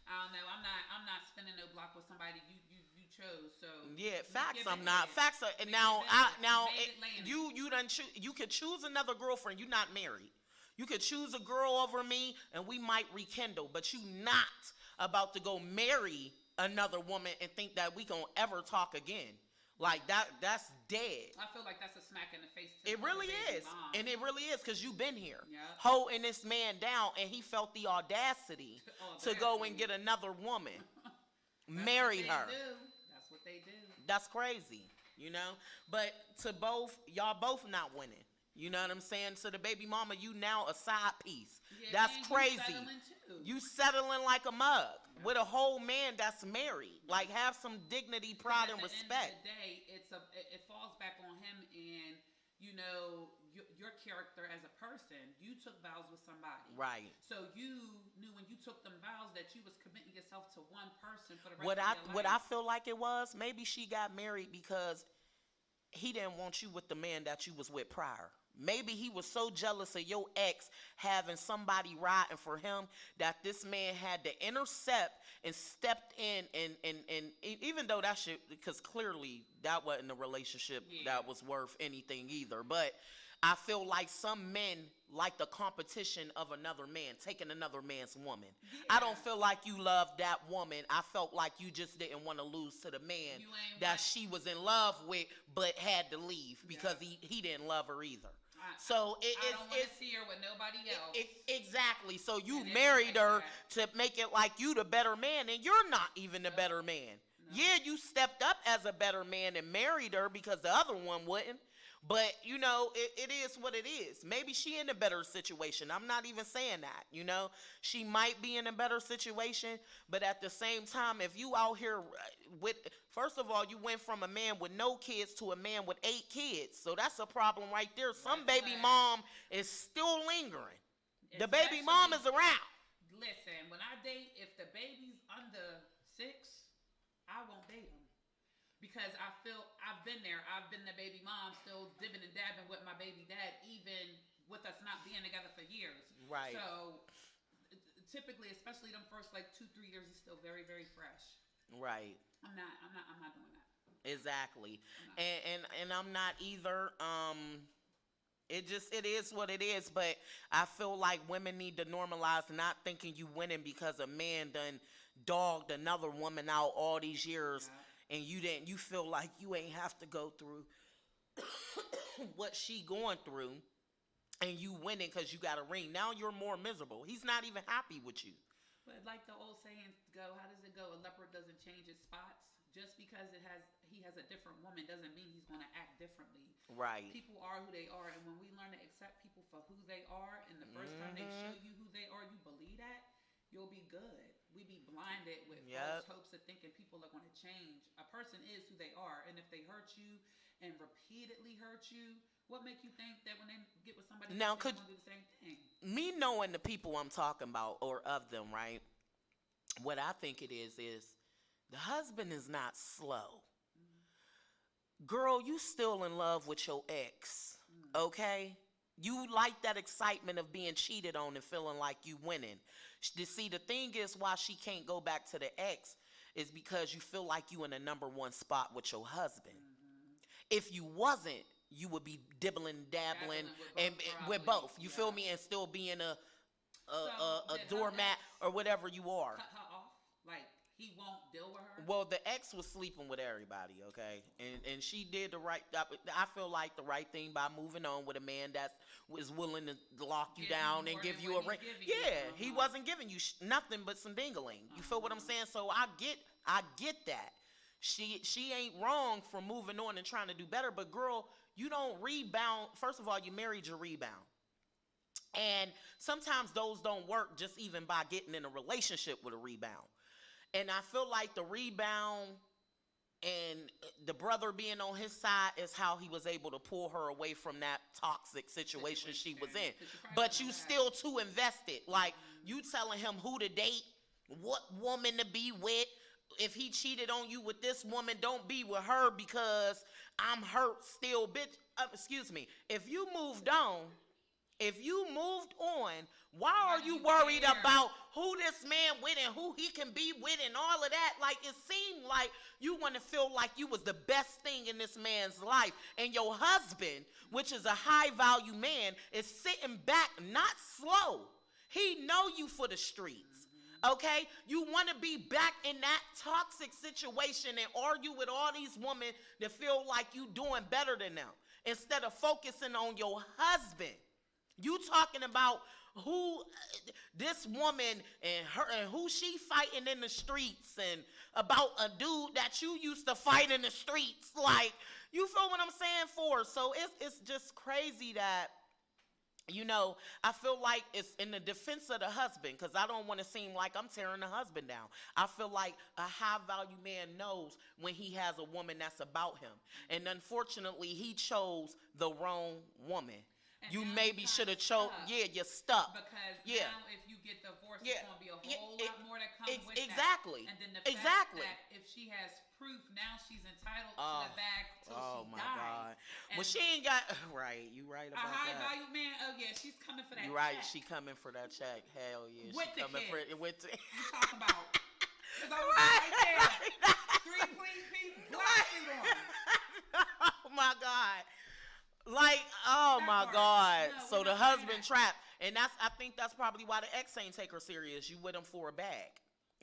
I don't know. I'm not spinning no block with somebody you chose. So Yeah, you facts. give I'm it not. there. Facts are Make now. it I better. now Made it landed. you done choose. You could choose another girlfriend. You're not married. You could choose a girl over me, and we might rekindle. But you not about to go marry another woman and think that we gonna ever talk again. Like that's dead. I feel like that's a smack in the face. To It the really baby is. mom. And it really is because you've been here. Yeah. Holding this man down and he felt the audacity to go and get another woman. Marry her. That's what they do. That's crazy, you know? But to both, y'all both not winning. You know what I'm saying? So the baby mama, you now a side piece. Yeah, That's and crazy. You settling too. You settling like a mug with a whole man that's married. Like have some dignity, pride, and respect. At the end of the day, it falls back on him and your character as a person. You took vows with somebody, Right. So you knew when you took them vows that you was committing yourself to one person for the rest What of I your life. what I feel like it was, maybe she got married because he didn't want you with the man that you was with prior. Maybe he was so jealous of your ex having somebody riding for him that this man had to intercept and stepped in and even though that shit, because clearly that wasn't a relationship that was worth anything either. But I feel like some men like the competition of another man, taking another man's woman. Yeah. I don't feel like you loved that woman. I felt like you just didn't want to lose to the man that she was in love with but had to leave because he didn't love her either. So I don't want to see her with nobody else. Exactly. So you married her to make it like you the better man, and you're not even the better man. No. Yeah, you stepped up as a better man and married her because the other one wouldn't. But, it is what it is. Maybe she in a better situation. I'm not even saying that, She might be in a better situation, but at the same time, if you out here first of all, you went from a man with no kids to a man with 8 kids. So that's a problem right there. Some baby mom is still lingering. The baby mom is around. Listen, when I date, if the baby's under 6, I won't date him. because I feel I've been there. I've been the baby mom, still dibbing and dabbing with my baby dad, even with us not being together for years. Right. So typically, especially them first like 2-3 years, is still very, very fresh. Right. I'm not doing that. Exactly. And I'm not either. It is what it is, but I feel like women need to normalize not thinking you winning because a man done dogged another woman out all these years, and you feel like you ain't have to go through what she going through, and you winning because you got a ring. Now you're more miserable. He's not even happy with you. But like the old sayings go, how does it go? A leopard doesn't change its spots. Just because he has a different woman doesn't mean he's going to act differently. Right. People are who they are, and when we learn to accept people for who they are, and the first time they show you who they are, you believe that, you'll be good. We be blinded with false hopes of thinking people are going to change. A person is who they are, and if they hurt you and repeatedly hurt you, what make you think that when they get with somebody else, they're going to do the same thing? Me knowing the people I'm talking about, or of them, right? What I think it is the husband is not slow. Girl, you still in love with your ex, okay? You like that excitement of being cheated on and feeling like you winning. See, the thing is why she can't go back to the ex is because you feel like you in a number one spot with your husband. If you wasn't, you would be dabbling with both. You feel me? And still being a doormat or whatever you are. Cut her off? Like, he won't deal with her? Well, the ex was sleeping with everybody, okay? And she did the right, I feel like the right thing by moving on with a man that was willing to lock you down and give you a ring. Yeah, he wasn't giving you nothing but some dingling. You feel what I'm saying? So I get that. She ain't wrong for moving on and trying to do better, but girl, you don't rebound. First of all, you married your rebound. And sometimes those don't work just even by getting in a relationship with a rebound. And I feel like the rebound and the brother being on his side is how he was able to pull her away from that toxic situation she was in. But you still too invested. Like, you telling him who to date, what woman to be with. If he cheated on you with this woman, don't be with her because I'm hurt still, bitch. Excuse me. If you moved on, why are you worried about who this man with and who he can be with and all of that? Like, it seemed like you want to feel like you was the best thing in this man's life. And your husband, which is a high value man, is sitting back, not slow. He know you for the streets. Okay? You want to be back in that toxic situation and argue with all these women that feel like you doing better than them instead of focusing on your husband. You talking about who this woman and her and who she fighting in the streets and about a dude that you used to fight in the streets. Like, you feel what I'm saying? So it's just crazy that, you know, I feel like it's in the defense of the husband because I don't want to seem like I'm tearing the husband down. I feel like a high value man knows when he has a woman that's about him. And unfortunately, he chose the wrong woman. And you maybe should have chose, you're stuck. Because now if you get divorced, it's going to be a whole lot more that comes with exactly. that. And then the fact that if she has proof, now she's entitled to the bag till she dies. God. Well, she ain't got, right, you right about that. A high value man, oh yeah, she's coming for that check. You right, she coming for that check. Hell yeah. With she the coming kids. For it. You talking about. Because I was right there. 3 clean pieces, black on. Oh my God. Like, oh my God. No, so the husband trapped. And I think that's probably why the ex ain't take her serious. You with him for a bag.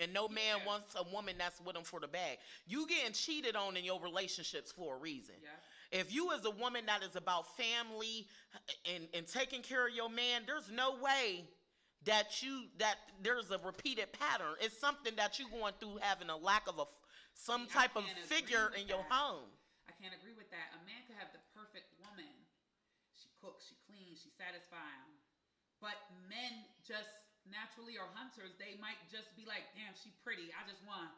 And no man wants a woman that's with him for the bag. You getting cheated on in your relationships for a reason. Yeah. If you as a woman that is about family and taking care of your man, there's no way that there's a repeated pattern. It's something that you going through having a lack of some type of figure in your home. I can't agree with that. A man could have the perfect woman. She cooks, she cleans, she satisfies. But men just naturally are hunters. They might just be like, damn, she pretty. I just want.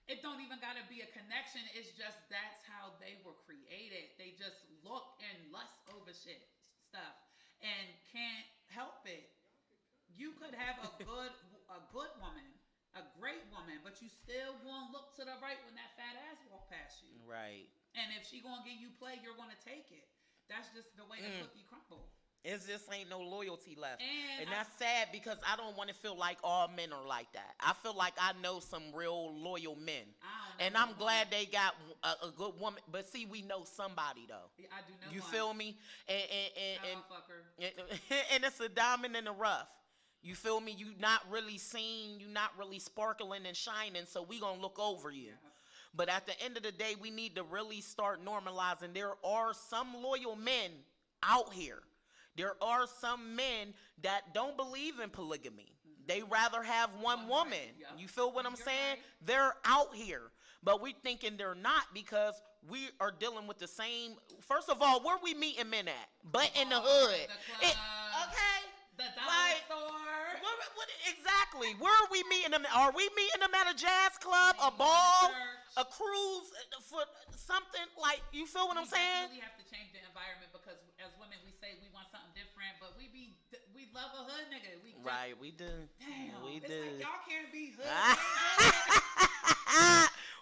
It don't even got to be a connection. It's just that's how they were created. They just look and lust over stuff and can't help it. You could have a good woman, a great woman, but you still gonna look to the right when that fat ass walk past you. Right. And if she gonna give you play, you're gonna take it. That's just the way the cookie crumble. It just ain't no loyalty left. And that's sad because I don't want to feel like all men are like that. I feel like I know some real loyal men. And I'm glad they got a good woman. But see, we know somebody, though. Yeah, I do know You one. feel me? And And it's a diamond in the rough. You feel me? You not really seen. You not really sparkling and shining. So we gonna look over you. Yeah. But at the end of the day, we need to really start normalizing. There are some loyal men out here. There are some men that don't believe in polygamy. They rather have one woman. Right. Yep. You feel what I'm You're saying? right. They're out here. But we thinking they're not because we are dealing with the same. First of all, where we meeting men at? But in the hood. The club, Okay. the dollar Like, store. what exactly? Where are we meeting them? Are we meeting them at a jazz club, a ball, a cruise for something? Like, you feel what I'm saying? We have to change the environment because as women we say we want something different, but we love a hood nigga. We just, Right, we do. Damn, We it's do. like y'all can't be hood.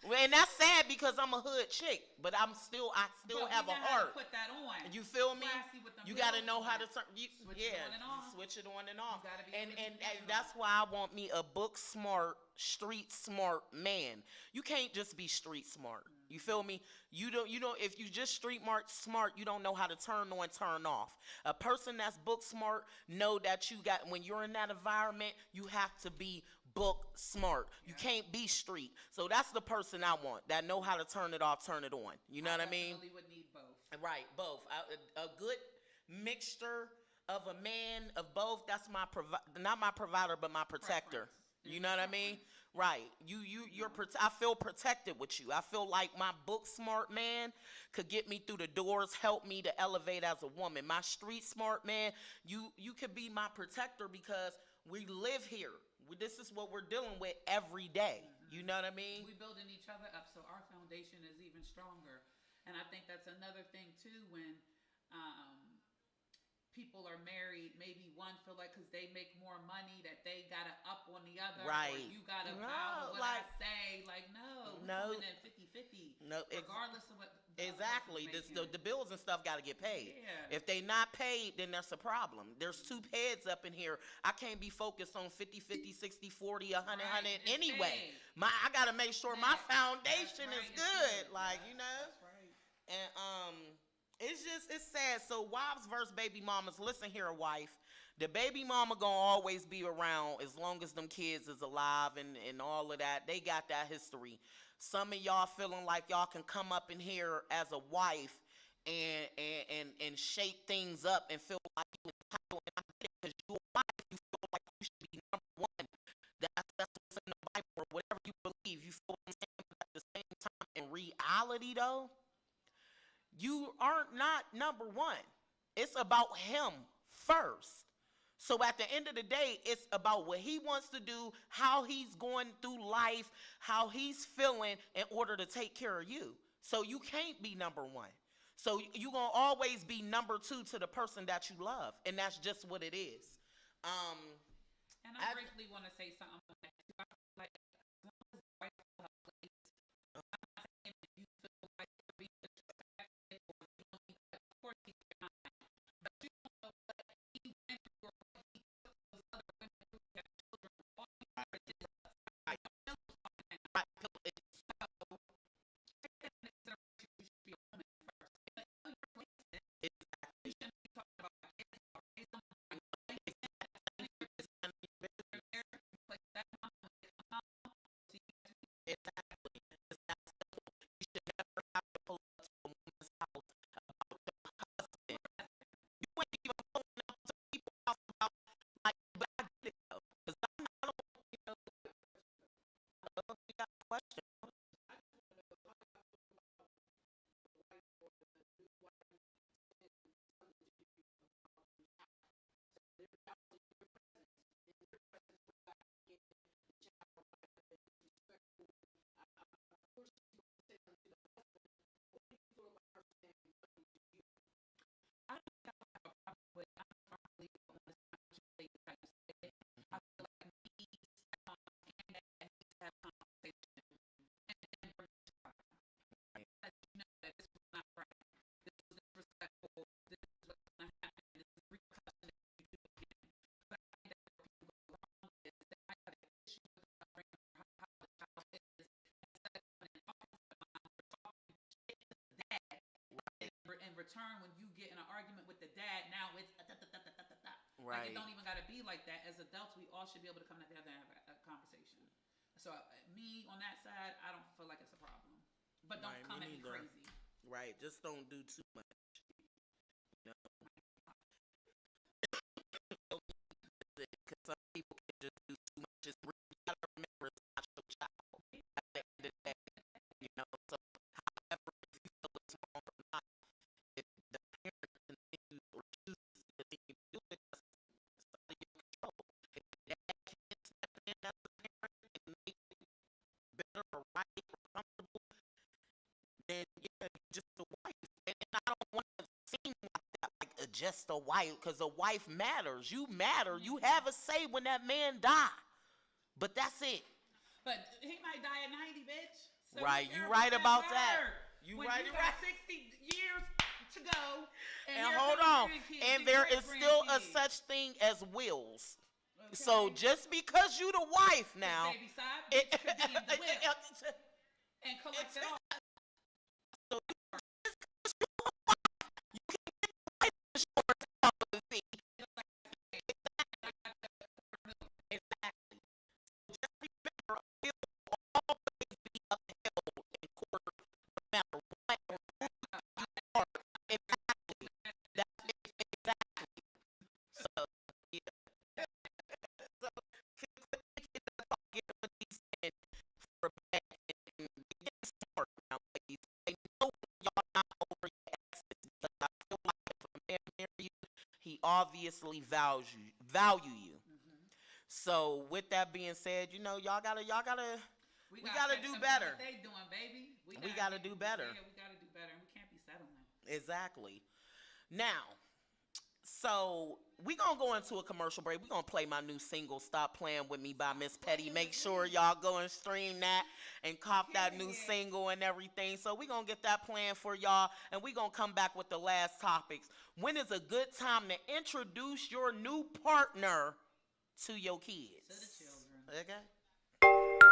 Well, and that's sad because I'm a hood chick, but I still But have we a know how to heart. Put that on. You feel me? Classy with them You got to heels know how to on. turn. Switch it on and off. Switch it on and off. You gotta be And able to and, do and that. that's why I want me a book smart, street smart man. You can't just be street smart. You feel me? You don't. If you just street smart, you don't know how to turn on, turn off. A person that's book smart know that you got when you're in that environment, you have to be book smart. You can't be street. So that's the person I want that know how to turn it off, turn it on. You know what I mean? Definitely would need both. Right, both. A good mixture of a man of both. That's my not my provider, but my protector. Preference. You know what I mean? Right. I feel protected with you. I feel like my book smart man could get me through the doors, help me to elevate as a woman. My street smart man, you could be my protector because we live here. This is what we're dealing with every day. You know what I mean? We building each other up so our foundation is even stronger. And I think that's another thing too when people are married, maybe one feel like because they make more money that they gotta up on the other. Right. Or you gotta No, bow to what like- I say. Like, no. No. We're in 50-50. No, Regardless of what the other Exactly. person's The bills and stuff got to get paid. Yeah. If they not paid, then that's a problem. There's two heads up in here. I can't be focused on 50-50, 60-40, 100-100 It's anyway. paid. I got to make sure my That's foundation right, is it's good. Like, you know? That's right. And it's sad. So wives versus baby mamas. Listen here, wife. The baby mama gonna always be around as long as them kids is alive and all of that. They got that history. Some of y'all feeling like y'all can come up in here as a wife and shape things up and feel like you entitled. And I get it, because you're a wife, you feel like you should be number one. That's what's in the Bible or whatever you believe. You feel what I'm saying? But at the same time, in reality though, you are not number one. It's about him first. So at the end of the day, it's about what he wants to do, how he's going through life, how he's feeling in order to take care of you. So you can't be number one. So you're going to always be number two to the person that you love. And that's just what it is. And I briefly want to say something on that too. I feel like as long as the wife will have place, I'm not saying that you feel like you're being disrespected or you don't need that. Of course, keep your mind. But you don't know what he went through or what he took those other women through to have children. All you hear is this. Right. So, take that into consideration. You should be a woman first. But know your place. You shouldn't be talking about kids or raise them. Like that mom, Exactly. It's that simple. You should never have to pull up to a woman's house about your husband. You ain't even pulling up to people's house about, like, but I get it though. Because I don't, you know, you got a question. I don't think I have a problem with. I'm firmly on the side of what you say. I feel like me, stepmom, and dad return when you get in an argument with the dad. Now it's Right. Like, it don't even gotta be like that. As adults, we all should be able to come together and have a conversation. So me on that side, I don't feel like it's a problem. But don't Right, come me at me neither. crazy. Right, just don't do too much. You know, because some people can just do too much. Just you gotta remember, it's not your child. At the end of the day, you know. So, however, if you feel it's wrong or not, if the parent continues or chooses to continue to do it, that's out of your control. If the dad can't step in as a parent and make it better or right or comfortable, then yeah, you're just a wife. And I don't want to seem like that, like just a wife, because a wife matters. You matter. You have a say when that man die. But that's it. But he might die at 90, bitch. So Right, you you right about that. word. You when right you about got 60 years to go. And here hold come on. grandkids, And your there is still a great-grandkids. such thing as wills. Okay. So just because you the wife now, Baby side, it, bitch could be in the will and collect it all. so just because you a wife, you can get life insurance policy. Exactly. So just remember, a will will always be upheld in court, no matter what or who you are. Exactly. That's it. Exactly. So, yeah. So, quit thinking that y'all get what these men for bad and get smart now, ladies. They know y'all not over your exes, because I feel like if a man marry you, he obviously value you. So with that being said, you know, y'all gotta we gotta do better. What they doing, baby? We gotta do better. Yeah, we gotta do better. We can't be settling. Exactly. Now, so we gonna go into a commercial break. We gonna play my new single, "Stop Playing With Me" by Miss Petty. Make sure y'all go and stream that and cop that new single and everything. So we gonna get that playing for y'all, and we gonna come back with the last topics. When is a good time to introduce your new partner to your kids? To the children. Okay.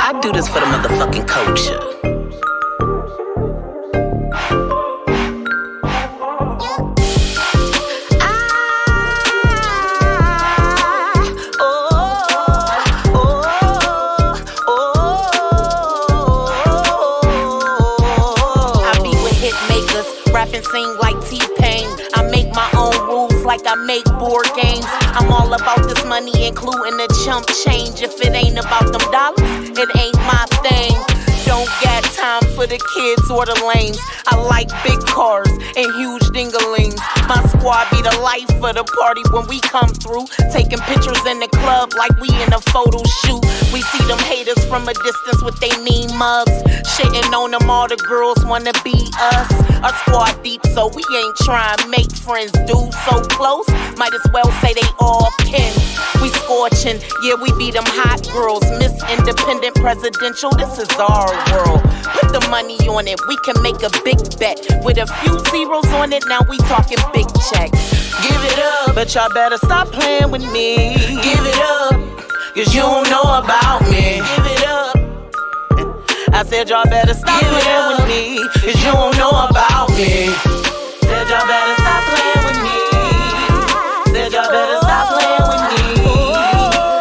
I do this for the motherfucking culture. I be with hit makers, rap and sing like T-Pain. I make my own rules like I make board games. I'm all about this money, including the chump change. If it ain't about them dollars, it ain't my thing. Don't got time for the kids or the lames. I like big cars and huge dingalings. My squad be the life of the party when we come through. Taking pictures in the club like we in a photo shoot. We see them haters from a distance with they mean mugs. Shitting on them, all the girls wanna be us. Our squad deep, so we ain't trying to make friends. Dudes so close, might as well say they all kin. We scorching, yeah, we be them hot girls. Miss Independent Presidential, this is our world. Put the money on it, we can make a big bet. With a few zeros on it, now we talking big checks. Give it up, but y'all better stop playing with me. Give it up, cause you don't know about me. Give it up. I said y'all better stop playing with me, cause you don't know about me. Said y'all better stop playing with me. Said y'all better stop playing with me.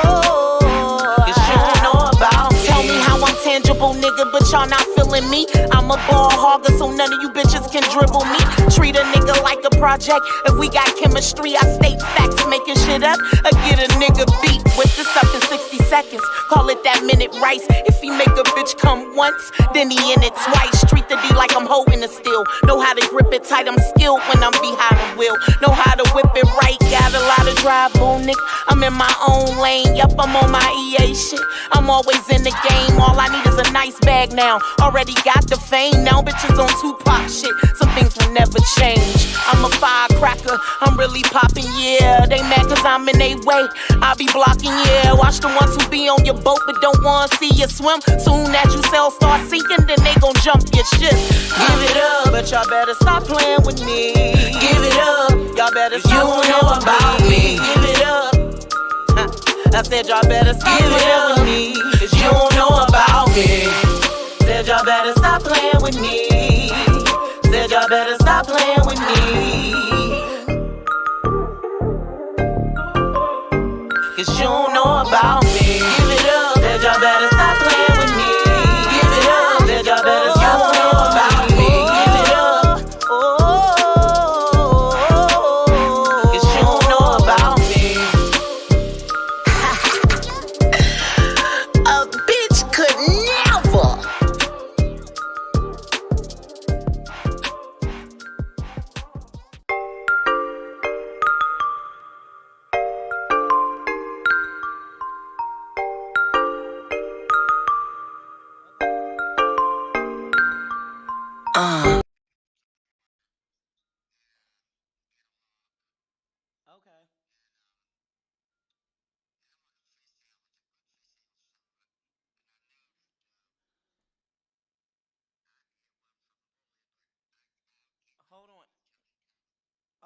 Cause you don't know about me. Tell me how I'm tangible, nigga, but y'all not feeling me. I'm a ball hogger, so none of you bitches can dribble me. Treat a nigga like a project. If we got chemistry, I state facts, making shit up. I get a nigga beat with this up in 60 seconds. Call it that minute rice. If he make a bitch come once, then he in it twice. Treat the D like I'm holding a steel. Know how to grip it tight, I'm skilled when I'm behind the wheel. Know how to whip it right, got a lot of drive, boom, nigga. I'm in my own lane, yup, I'm on my NBA shit. I'm always in the game. All I need is a nice bag now. Already got the fame. Now bitches on Tupac shit. Some things will never change. I'm a firecracker. I'm really popping, yeah. They mad cause I'm in they way. I be blocking, yeah. Watch the ones who be on your boat but don't wanna see you swim. Soon as you sail start sinking, then they gon' jump your shit. Give it up, but y'all better stop playing with me. Give it up, y'all better stop. You don't know about me. Give it up. I said y'all better stop playing with me, cause you don't know about me. Said y'all better stop playing with me. Said y'all better stop playing with me, cause you don't know about me. Give it up. Said y'all better stop playing with me. Give it up. Said y'all better stop playing about me. Give it up. Oh, cause you don't know about me. A bitch could never. Okay. Hold on.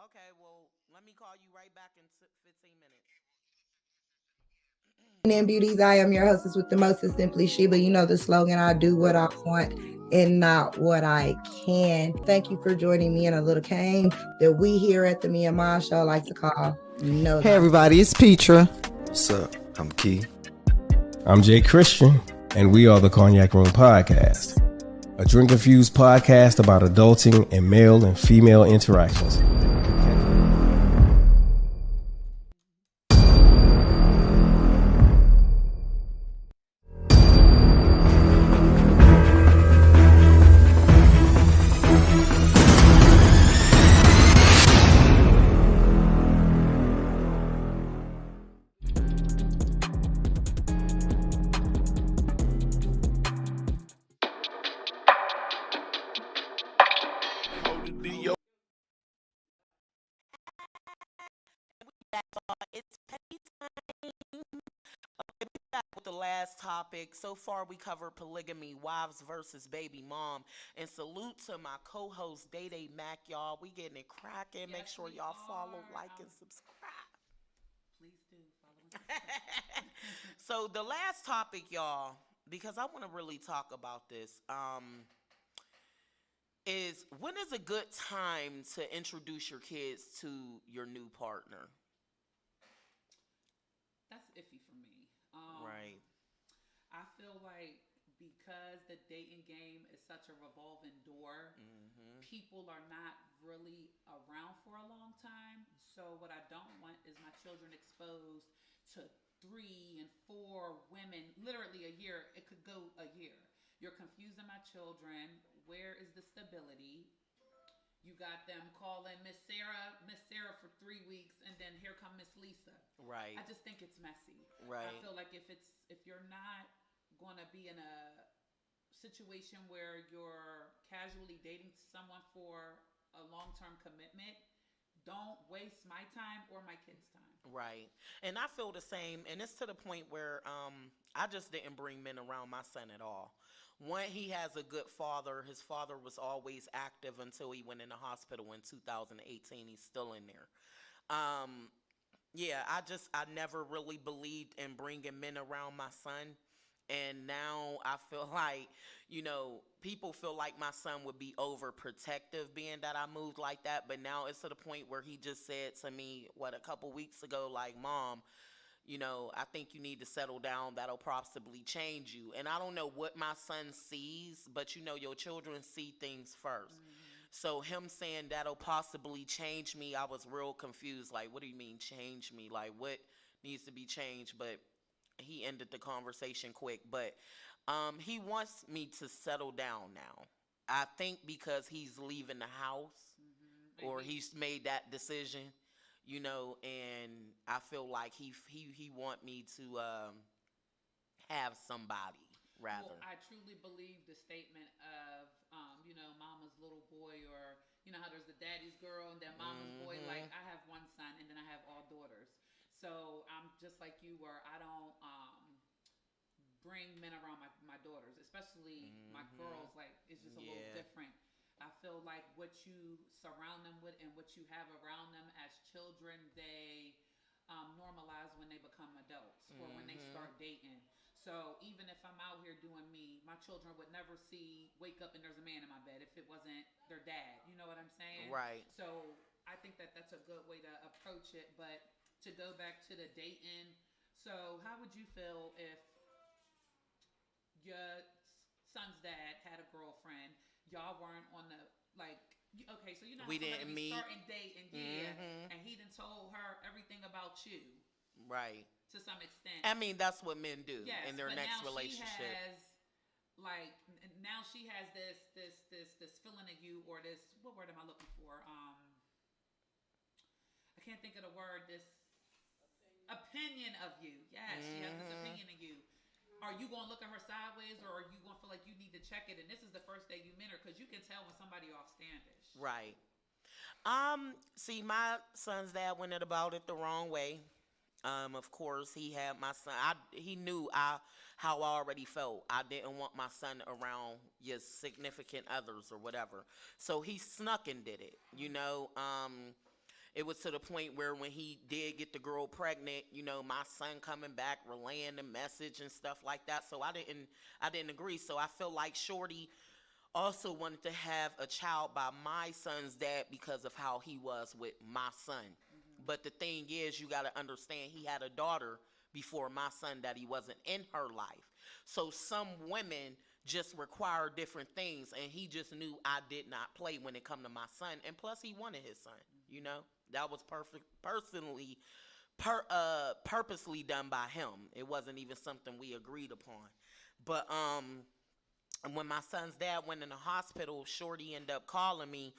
Okay, well, let me call you right back in 15 minutes. And beauties, I am your hostess with the mostest, Simply Sheba. You know the slogan, I do what I want and not what I can. Thank you for joining me in a little game that we here at the Me and Ma Show like to call No. Hey everybody, it's Petra. What's up? I'm Key. I'm Jay Christian, and we are the Cognac Room Podcast, a drink-infused podcast about adulting and male and female interactions. It's petty time. Okay, we back with the last topic. So far, we covered polygamy, wives versus baby mom. And salute to my co-host, Day Day Mac, y'all. We getting it cracking. Make sure y'all follow, like, and subscribe. Please do follow and subscribe. So the last topic, y'all, because I want to really talk about this, is when is a good time to introduce your kids to your new partner? That's iffy for me. Right. I feel like because the dating game is such a revolving door, people are not really around for a long time. So what I don't want is my children exposed to 3 and 4 women, literally a year. It could go a year. You're confusing my children. Where is the stability? You got them calling Miss Sarah for 3 weeks, and then here come Miss Lisa. Right. I just think it's messy. Right. I feel like if you're not gonna be in a situation where you're casually dating someone for a long-term commitment, don't waste my time or my kids' time. Right. And I feel the same. And it's to the point where I just didn't bring men around my son at all. One, he has a good father. His father was always active until he went in the hospital in 2018. He's still in there. Yeah, I never really believed in bringing men around my son. And now I feel like, people feel like my son would be overprotective being that I moved like that. But now it's to the point where he just said to me, a couple weeks ago, like, Mom, I think you need to settle down. That'll possibly change you. And I don't know what my son sees, but your children see things first. So him saying that'll possibly change me, I was real confused. Like, what do you mean change me? Like, what needs to be changed? But he ended the conversation quick. But he wants me to settle down now. I think because he's leaving the house, or he's made that decision. And I feel like he want me to have somebody, rather. Well, I truly believe the statement of, mama's little boy, or, how there's the daddy's girl and then mama's boy. Like, I have one son and then I have all daughters. So I'm just like you, where I don't bring men around my daughters, especially my girls. Like, it's just a little different. I feel like what you surround them with and what you have around them as children, they normalize when they become adults or when they start dating. So even if I'm out here doing me, my children would never wake up and there's a man in my bed if it wasn't their dad. You know what I'm saying? Right. So I think that that's a good way to approach it. But to go back to the dating, so how would you feel if your son's dad had a girlfriend, y'all weren't on the, like, okay, so we didn't meet, starting dating, and he done told her everything about you, right? To some extent. I mean, that's what men do in their next now relationship. Now she has this feeling of you, or this, what word am I looking for? I can't think of the word. This opinion of you. Yes, she has this opinion of you. Are you going to look at her sideways, or are you going to feel like you need to check it? And this is the first day you met her, because you can tell when somebody offstandish. Right. See, my son's dad went about it the wrong way. Of course, he had my son. He knew how I already felt. I didn't want my son around your significant others or whatever. So he snuck and did it. It was to the point where when he did get the girl pregnant, my son coming back, relaying the message and stuff like that. So I didn't agree. So I feel like Shorty also wanted to have a child by my son's dad because of how he was with my son. But the thing is, you got to understand, he had a daughter before my son that he wasn't in her life. So some women just require different things, and he just knew I did not play when it come to my son. And plus, he wanted his son. That was purposely done by him. It wasn't even something we agreed upon. But when my son's dad went in the hospital, Shorty ended up calling me.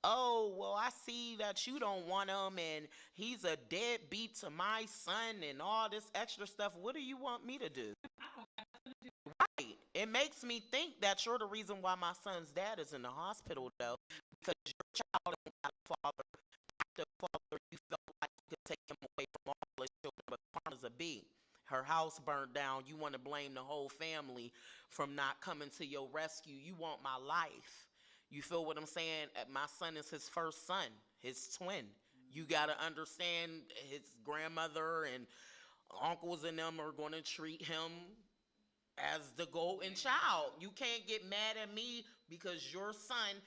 Oh, well, I see that you don't want him, and he's a deadbeat to my son and all this extra stuff. What do you want me to do? Right. It makes me think that you're the reason why my son's dad is in the hospital, though, because your child don't have a father. The father, you felt like you could take him away from all his children, but Karma's a B. Her house burned down. You want to blame the whole family from not coming to your rescue. You want my life. You feel what I'm saying? My son is his first son, his twin. You got to understand, his grandmother and uncles and them are going to treat him as the golden child. You can't get mad at me because your son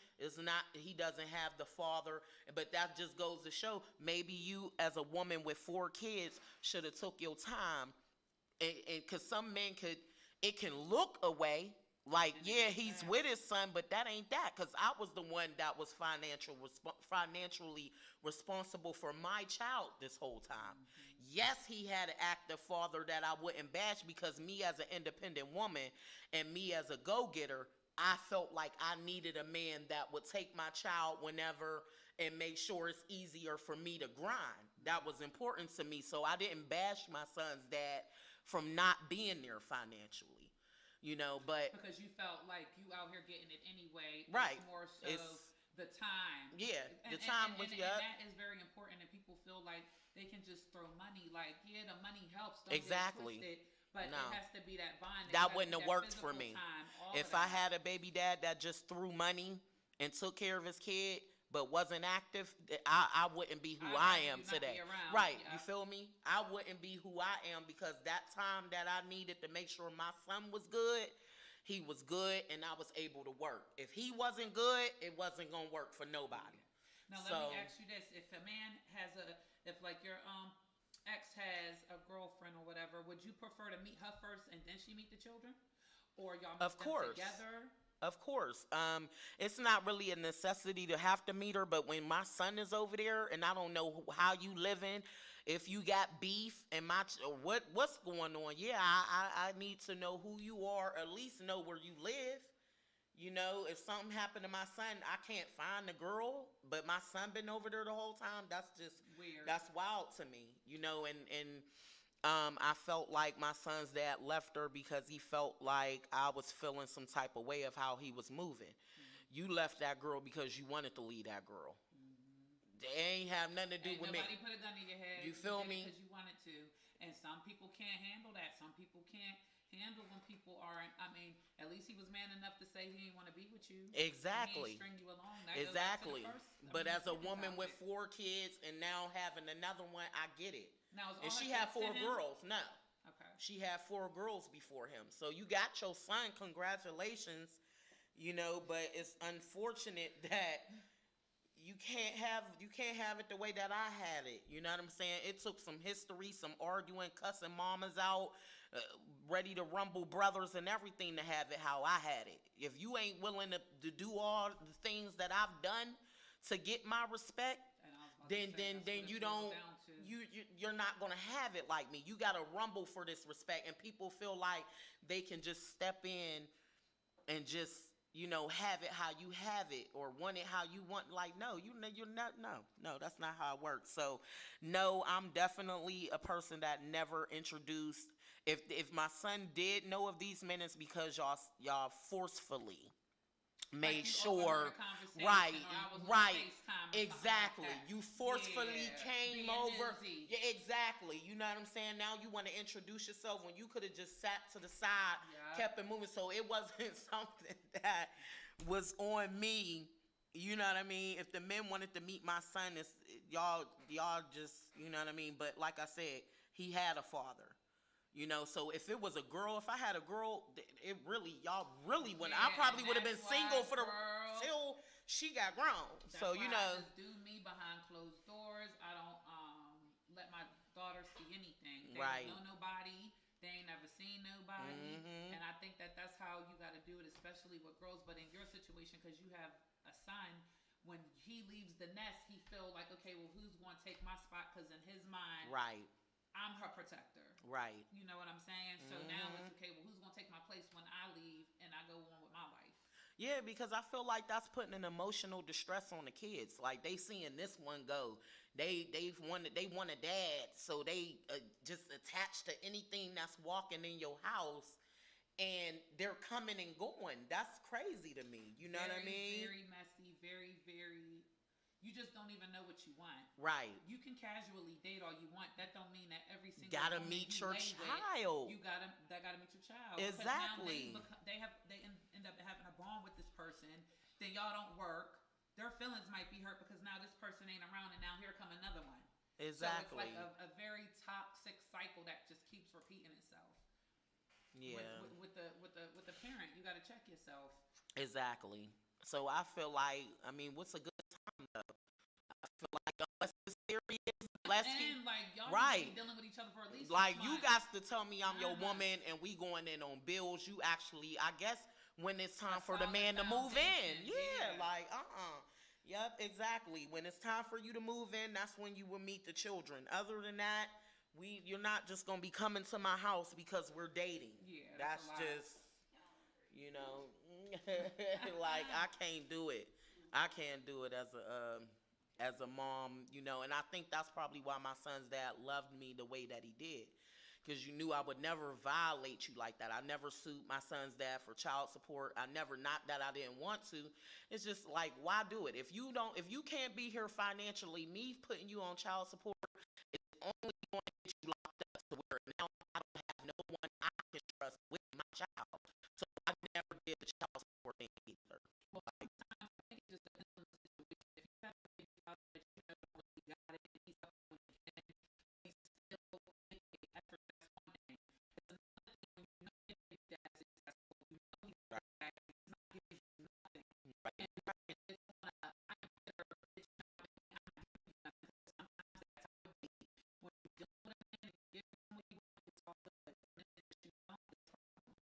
he doesn't have the father. But that just goes to show, maybe you as a woman with 4 kids should have took your time. Because some men it can look away. Like, yeah, he's with his son, but that ain't that. Because I was the one that was financially responsible for my child this whole time. Yes, he had an active father that I wouldn't bash, because me as an independent woman and me as a go-getter, I felt like I needed a man that would take my child whenever and make sure it's easier for me to grind. That was important to me. So I didn't bash my son's dad from not being there financially. But because you felt like you out here getting it anyway, right? It's more so the time. Yeah, the time was and that is very important. And people feel like they can just throw money. Like, yeah, the money helps. Don't exactly. Get it twisted, but it has to be that bond. That wouldn't have worked for me. If I had a baby dad that just threw money and took care of his kid but wasn't active, I wouldn't be who I am today. Right, you feel me? I wouldn't be who I am, because that time that I needed to make sure my son was good, he was good, and I was able to work. If he wasn't good, it wasn't going to work for nobody. Now, let me ask you this. If a man has if like your ex has a girlfriend or whatever, would you prefer to meet her first and then she meet the children? Or y'all meet them together? Of course. It's not really a necessity to have to meet her, but when my son is over there and I don't know how you living, if you got beef and what's going on, yeah, I need to know who you are, at least know where you live. If something happened to my son, I can't find the girl, but my son been over there the whole time. That's just weird. That's wild to me, and I felt like my son's dad left her because he felt like I was feeling some type of way of how he was moving. You left that girl because you wanted to leave that girl. They ain't have nothing to do with me. Nobody put a gun in your head. You feel me? Because you wanted to. And some people can't handle that. Some people can't handle when people aren't. I mean, at least he was man enough to say he didn't want to be with you. Exactly. He ain't string you along. That Exactly. goes back to the first, But as a second woman with topic. 4 kids and now having another one, I get it. Now, is And all she her had kids 4 to him? girls. No. Okay. She had 4 girls before him. So you got your son. Congratulations. You know, but it's unfortunate that you can't have it the way that I had it. You know what I'm saying? It took some history, some arguing, cussing mamas out, ready to rumble brothers and everything to have it how I had it. If you ain't willing to do all the things that I've done to get my respect, then you don't you're not gonna have it like me. You gotta rumble for this respect, and people feel like they can just step in and just, you know, have it how you have it or want it how you want. Like, no, you're not. No, that's not how it works. So, no, I'm definitely a person that never introduced. If my son did know of these men, it's because y'all forcefully made sure, right, exactly. You forcefully came over. Yeah, exactly. You know what I'm saying? Now you want to introduce yourself when you could have just sat to the side, kept it moving. So it wasn't something that was on me. You know what I mean? If the men wanted to meet my son, it's y'all just, you know what I mean? But like I said, he had a father. You know, so if it was a girl, if I had a girl, y'all really wouldn't. I probably would have been single till she got grown. So, you know. I just do me behind closed doors. I don't let my daughter see anything. They don't know nobody. They ain't never seen nobody. And I think that's how you got to do it, especially with girls. But in your situation, because you have a son, when he leaves the nest, he feel like, okay, well, who's going to take my spot? Because in his mind, I'm her protector. Right. You know what I'm saying? So now it's okay, well, who's going to take my place when I leave and I go on with my life? Yeah, because I feel like that's putting an emotional distress on the kids. Like, they seeing this one go. They want a dad, so they just attached to anything that's walking in your house, and they're coming and going. That's crazy to me. You know what I mean? Very messy, very, very. You just don't even know what you want. Right. You can casually date all you want. That don't mean that every single gotta meet your child. You gotta meet your child. Exactly. Now they end up having a bond with this person. Then y'all don't work. Their feelings might be hurt because now this person ain't around, and now here come another one. Exactly. So it's like a very toxic cycle that just keeps repeating itself. Yeah. With the parent, you gotta check yourself. Exactly. So I feel like, I mean, what's a good time though? I feel like unless it's serious, y'all be dealing with each other for at least 6 months. You got to tell me I'm your woman and we going in on bills. You actually, I guess, when it's time for the man to move in. Yeah, like, Yep, exactly. When it's time for you to move in, that's when you will meet the children. Other than that, you're not just going to be coming to my house because we're dating. Yeah, that's just, you know, like, I can't do it. I can't do it as a mom, you know, and I think that's probably why my son's dad loved me the way that he did. Because you knew I would never violate you like that. I never sued my son's dad for child support. I never, not that I didn't want to. It's just like, why do it? If you can't be here financially, me putting you on child support is only going to get you locked up to where now I don't have no one I can trust with my child. So I never did the child support thing either. Well, sometimes I think it just depends on the situation. If you have a baby father that you know really got it, and he's up when he can, he's still making effort. That's one thing. It's another thing when you know your baby dad's successful. You know he's right. He's not giving you nothing. Right. And it's I am better. It's not I'm giving you nothing. Sometimes that's how it be. When you deal with a man and give him what he wants, it's all good. And then if you don't, it's a problem.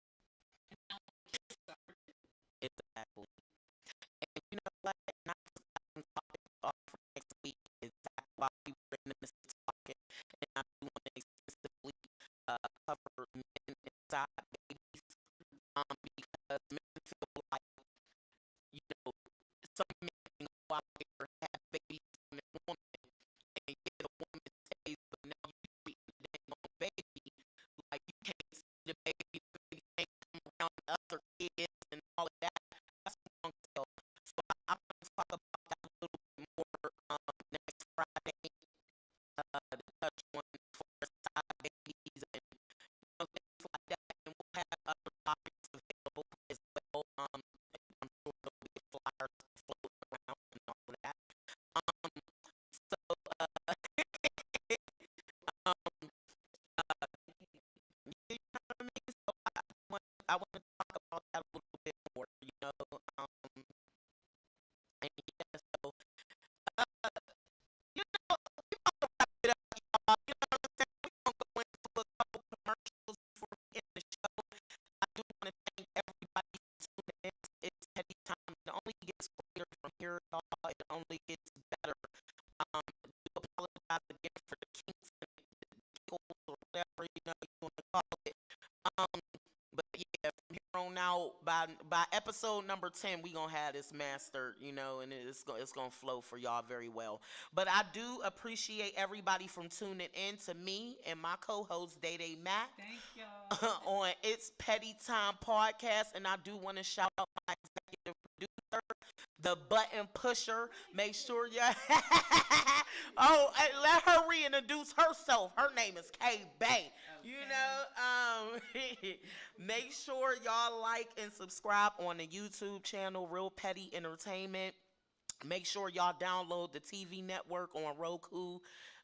And now the kids suffer too. Exactly. And you know what? Not to stop and topic off for next week. Exactly why we were in this talking. And I do want to extensively cover men inside babies. Because men feel like, you know, some men can go out there and have babies on a woman and get a woman stays, but now you treating the dang on baby only gets better. I do apologize again for the kinks and the giggles or whatever you want to call it. But yeah, from here on out, by episode number 10, we gonna have this mastered, and it's gonna flow for y'all very well. But I do appreciate everybody from tuning in to me and my co-host Day Day Mac. Thank y'all. On It's Petty Time Podcast, and I do want to shout out my executive producer, the button pusher. Make sure you let her reintroduce herself. Her name is K Bay. Okay. Make sure y'all like and subscribe on the YouTube channel Real Petty Entertainment. Make sure y'all download the TV network on Roku.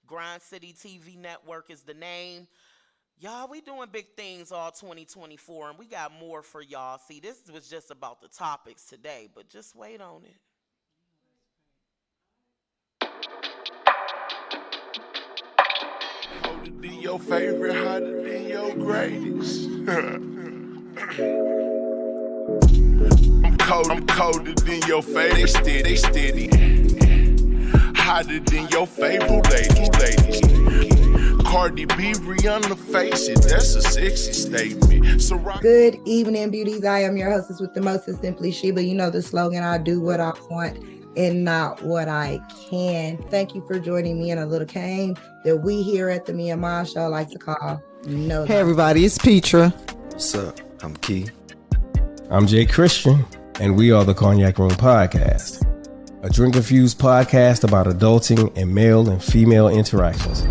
Grind City TV Network is the name. Y'all, we doing big things all 2024, and we got more for y'all. See, this was just about the topics today, but just wait on it. Hotter than your favorite, hotter than your greatest. I'm colder than your favorite, they steady. Hotter than your favorite ladies. Cardi B, Rihanna, face it, that's a sexy statement. So Good evening, beauties. I am your hostess with the mostest, Simply Sheba. You know the slogan, I do what I want and not what I can. Thank you for joining me in a little game that we here at the Me and Ma Show like to call No. Hey everybody, it's Petra. What's up? I'm Key. I'm Jay Christian, and we are the Cognac Room Podcast, a drink-infused podcast about adulting and male and female interactions.